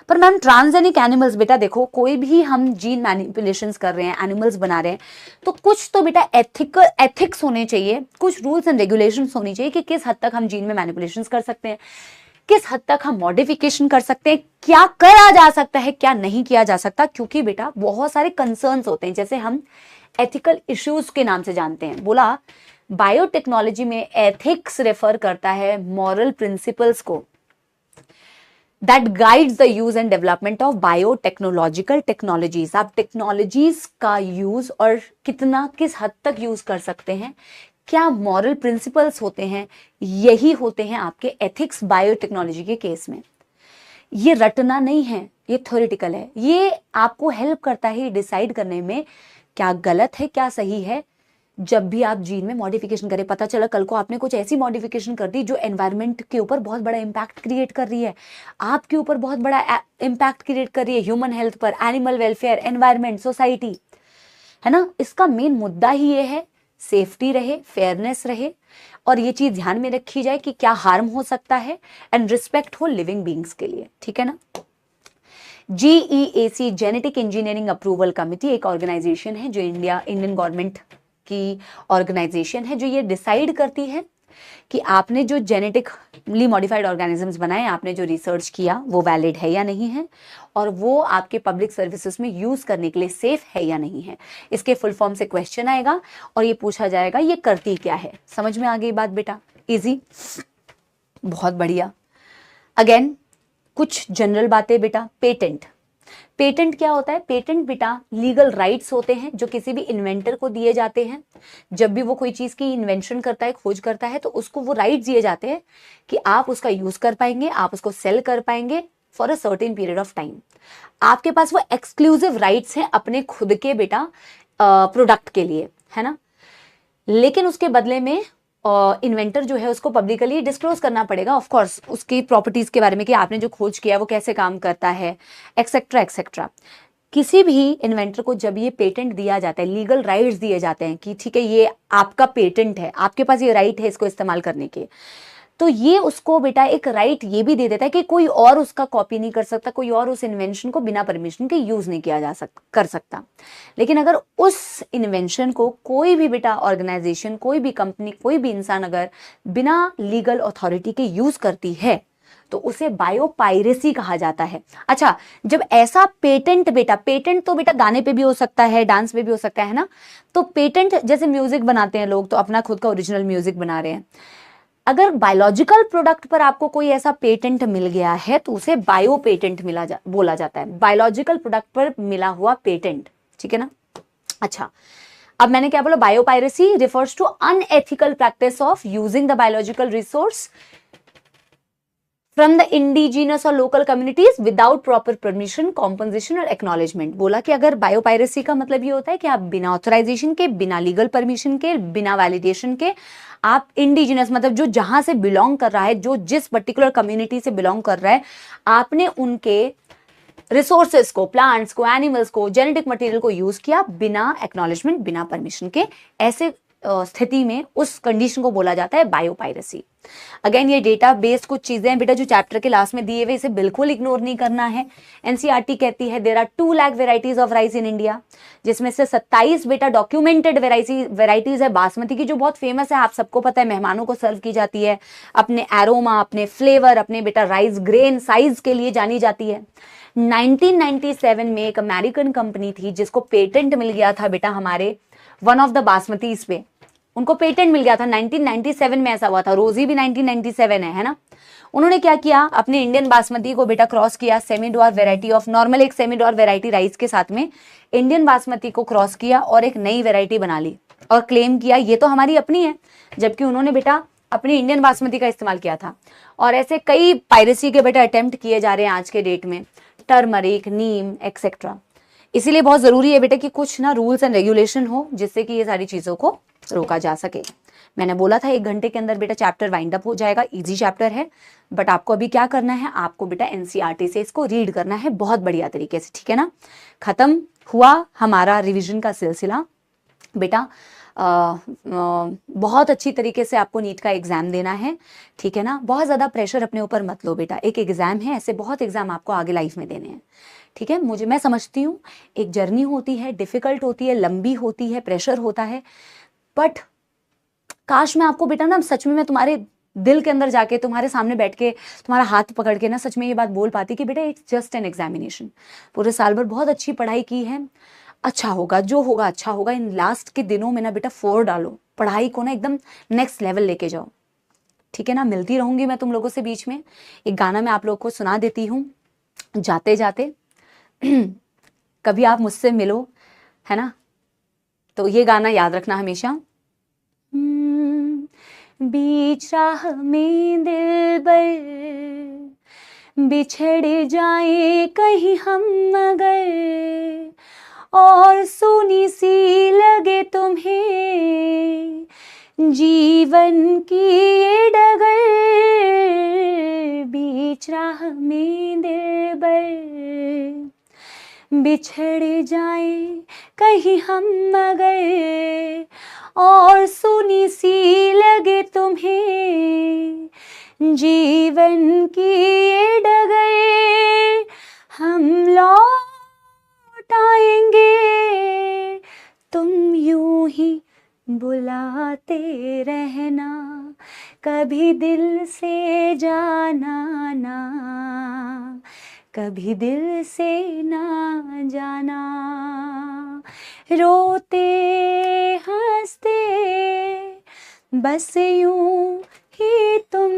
पर मैम ट्रांसजेनिक एनिमल्स बेटा देखो, कोई भी हम जीन मैनिपुलेशंस कर रहे हैं, एनिमल्स बना रहे हैं, तो कुछ तो बेटा एथिक्स होने चाहिए, कुछ रूल्स एंड रेगुलेशंस होनी चाहिए कि किस हद तक हम जीन में मैनिपुलेशंस कर सकते हैं, किस हद तक हम मॉडिफिकेशन कर सकते हैं, क्या करा जा सकता है, क्या नहीं किया जा सकता। क्योंकि बेटा बहुत सारे कंसर्न्स होते हैं, जैसे हम एथिकल इश्यूज के नाम से जानते हैं। बोला बायोटेक्नोलॉजी में एथिक्स रेफर करता है मॉरल प्रिंसिपल्स को that guides the use and development of biotechnological technologies. आप टेक्नोलॉजीज का यूज और कितना किस हद तक यूज कर सकते हैं, क्या मॉरल प्रिंसिपल्स होते हैं, यही होते हैं आपके एथिक्स बायोटेक्नोलॉजी के केस में। ये रटना नहीं है, ये थ्योरेटिकल है, ये आपको हेल्प करता है डिसाइड करने में क्या गलत है क्या सही है। जब भी आप जीन में मॉडिफिकेशन करें, पता चला कल को आपने कुछ ऐसी मॉडिफिकेशन कर दी जो एनवायरनमेंट के ऊपर बहुत बड़ा इंपैक्ट क्रिएट कर रही है, आपके ऊपर बहुत बड़ा इंपैक्ट क्रिएट कर रही है, ह्यूमन हेल्थ पर, एनिमल वेलफेयर, एनवायरनमेंट, सोसाइटी, है ना। इसका मेन मुद्दा ही ये है सेफ्टी रहे, फेयरनेस रहे, और ये चीज ध्यान में रखी जाए कि क्या हार्म हो सकता है, एंड रिस्पेक्ट हो लिविंग बींग्स के लिए। ठीक है ना। GEAC genetic engineering approval committee एक ऑर्गेनाइजेशन है जो इंडियन गवर्नमेंट की ऑर्गेनाइजेशन है, जो ये डिसाइड करती है कि आपने जो जेनेटिकली मॉडिफाइड ऑर्गेनिजम्स बनाए, आपने जो रिसर्च किया वो वैलिड है या नहीं है, और वो आपके पब्लिक सर्विसेज में यूज करने के लिए सेफ है या नहीं है। इसके फुल फॉर्म से क्वेश्चन आएगा और ये पूछा जाएगा ये करती क्या है। समझ में आ गई बात बेटा, इजी, बहुत बढ़िया। अगेन कुछ जनरल बातें बेटा। पेटेंट क्या होता है, पेटेंट बेटा लीगल राइट्स होते हैं जो किसी भी इन्वेंटर को दिए जाते हैं। जब भी वो कोई चीज की इन्वेंशन करता है, खोज करता है, तो उसको वो राइट्स दिए जाते हैं कि आप उसका यूज कर पाएंगे, आप उसको सेल कर पाएंगे for a certain period of time. आपके पास वो एक्सक्लूसिव राइट्स हैं अपने खुद के बेटा प्रोडक्ट के लिए, है ना। लेकिन उसके बदले में इन्वेंटर जो है उसको पब्लिकली डिस्क्लोज करना पड़ेगा, ऑफ कोर्स उसकी प्रॉपर्टीज के बारे में कि आपने जो खोज किया है वो कैसे काम करता है, एक्सेट्रा एक्सेट्रा। किसी भी इन्वेंटर को जब ये पेटेंट दिया जाता है, लीगल राइट्स दिए जाते हैं कि ठीक है ये आपका पेटेंट है, आपके पास ये राइट है इसको इस्तेमाल करने के, तो ये उसको बेटा एक राइट ये भी दे देता है कि कोई और उसका कॉपी नहीं कर सकता, कोई और उस इन्वेंशन को बिना परमिशन के यूज नहीं किया जा कर सकता। लेकिन अगर उस इन्वेंशन को कोई भी बेटा ऑर्गेनाइजेशन, कोई भी कंपनी, कोई भी इंसान अगर बिना लीगल अथॉरिटी के यूज करती है तो उसे बायोपायरेसी कहा जाता है। अच्छा, जब ऐसा पेटेंट पेटेंट तो बेटा गाने पे भी हो सकता है, डांस पे भी हो सकता है ना, तो पेटेंट जैसे म्यूजिक बनाते हैं लोग तो अपना खुद का ओरिजिनल म्यूजिक बना रहे हैं, अगर बायोलॉजिकल प्रोडक्ट पर आपको कोई ऐसा पेटेंट मिल गया है तो उसे बायो पेटेंट बोला जाता है, बायोलॉजिकल प्रोडक्ट पर मिला हुआ पेटेंट, ठीक है ना। अच्छा, अब मैंने क्या बोला, biopiracy refers to unethical practice of using the biological resource from the indigenous और local communities without proper permission, compensation और एक्नॉलेजमेंट। बोला कि अगर बायोपायरेसी का मतलब ये होता है कि आप बिना ऑथराइजेशन के, बिना लीगल परमिशन के, बिना वैलिडेशन के, आप इंडिजिनस मतलब जो जहां से बिलोंग कर रहा है, जो जिस पर्टिकुलर कम्युनिटी से बिलोंग कर रहा है, आपने उनके रिसोर्सेस को, प्लांट्स को, एनिमल्स को, जेनेटिक मटेरियल को यूज किया बिना एक्नॉलेजमेंट, बिना परमिशन के, ऐसे स्थिति में उस कंडीशन को बोला जाता है बायोपायरेसी। अगेन ये डेटा बेस्ड कुछ चीजें हैं बेटा जो चैप्टर के लास्ट में दिए हुए, इसे बिल्कुल इग्नोर नहीं करना है। एनसीईआरटी कहती है there are 2 lakh varieties of rice in India, जिसमें से 27 बेटा डॉक्यूमेंटेड वेराइटीज है बासमती की, जो बहुत फेमस है, आप सबको पता है, मेहमानों को सर्व की जाती है, अपने एरोमा, अपने फ्लेवर, अपने बेटा राइस ग्रेन साइज के लिए जानी जाती है। 1997 में एक अमेरिकन कंपनी थी जिसको पेटेंट मिल गया था बेटा हमारे वन ऑफ द बासमतीज पे, उनको पेटेंट मिल गया था 1997 में, ऐसा हुआ था। रोजी भी 1997 है ना। उन्होंने क्या किया, अपने इंडियन बासमती को बेटा क्रॉस किया सेमीडोर वेराइटी ऑफ, नॉर्मल एक सेमीडोर वेराइटी राइस के साथ में इंडियन बासमती को क्रॉस किया और एक नई वेराइटी बना ली और क्लेम किया ये तो हमारी अपनी है, जबकि उन्होंने बेटा अपनी इंडियन बासमती का इस्तेमाल किया था। और ऐसे कई पायरेसी के बेटा अटेम्प्ट किए जा रहे हैं आज के डेट में, टर्मरिक, नीम एक्सेट्रा। इसीलिए बहुत जरूरी है बेटा कि कुछ ना रूल्स एंड रेगुलेशन हो जिससे कि ये सारी चीजों को रोका जा सके। मैंने बोला था 1 घंटे के अंदर बेटा चैप्टर वाइंड अप हो जाएगा, इजी चैप्टर है, बट आपको अभी क्या करना है, आपको बेटा एनसीईआरटी से इसको रीड करना है बहुत बढ़िया तरीके से, ठीक है ना। खत्म हुआ हमारा रिवीजन का सिलसिला बेटा। बहुत अच्छी तरीके से आपको नीट का एग्जाम देना है, ठीक है ना। बहुत ज्यादा प्रेशर अपने ऊपर मत लो बेटा, एक एग्जाम है, ऐसे बहुत एग्जाम आपको आगे लाइफ में देने हैं, ठीक है। मैं समझती हूँ एक जर्नी होती है, डिफिकल्ट होती है, लंबी होती है, प्रेशर होता है, बट काश मैं आपको बेटा ना सच में मैं तुम्हारे दिल के अंदर जाके तुम्हारे सामने बैठ के तुम्हारा हाथ पकड़ के ना सच में ये बात बोल पाती कि बेटा इट्स जस्ट एन एग्जामिनेशन, पूरे साल भर बहुत अच्छी पढ़ाई की है, अच्छा होगा, जो होगा अच्छा होगा। इन लास्ट के दिनों में ना बेटा 4 डालो, पढ़ाई को ना एकदम नेक्स्ट लेवल लेके जाओ, ठीक है ना। मिलती रहूंगी मैं तुम लोगों से बीच में। एक गाना मैं आप लोगों को सुना देती हूँ जाते जाते, कभी आप मुझसे मिलो, है ना, तो ये गाना याद रखना हमेशा। बीच राह में दिलबर बिछड़ जाए कहीं हम मगर, और सुनी सी लगे तुम्हें जीवन की ये डगर, बीच राह में दिलबर बिछड़ जाए कहीं हम मगर, और सुनी सी लगे तुम्हें जीवन की ये डगर, हम लौट आएंगे तुम यूं ही बुलाते रहना, कभी दिल से जाना ना, कभी दिल से ना जाना, रोते हंसते बस यूं ही तुम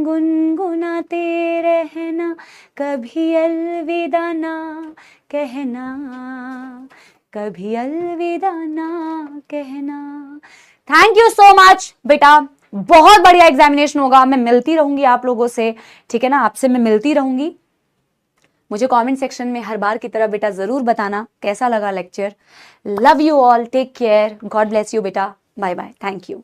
गुनगुनाते रहना, कभी अलविदा ना कहना, कभी अलविदा ना कहना। थैंक यू सो मच बेटा, बहुत बढ़िया एग्जामिनेशन होगा। मैं मिलती रहूंगी आप लोगों से, ठीक है ना, आपसे मैं मिलती रहूंगी। मुझे कमेंट सेक्शन में हर बार की तरह बेटा जरूर बताना कैसा लगा lecture. Love you all, take care, god bless you बेटा, बाय बाय, थैंक यू।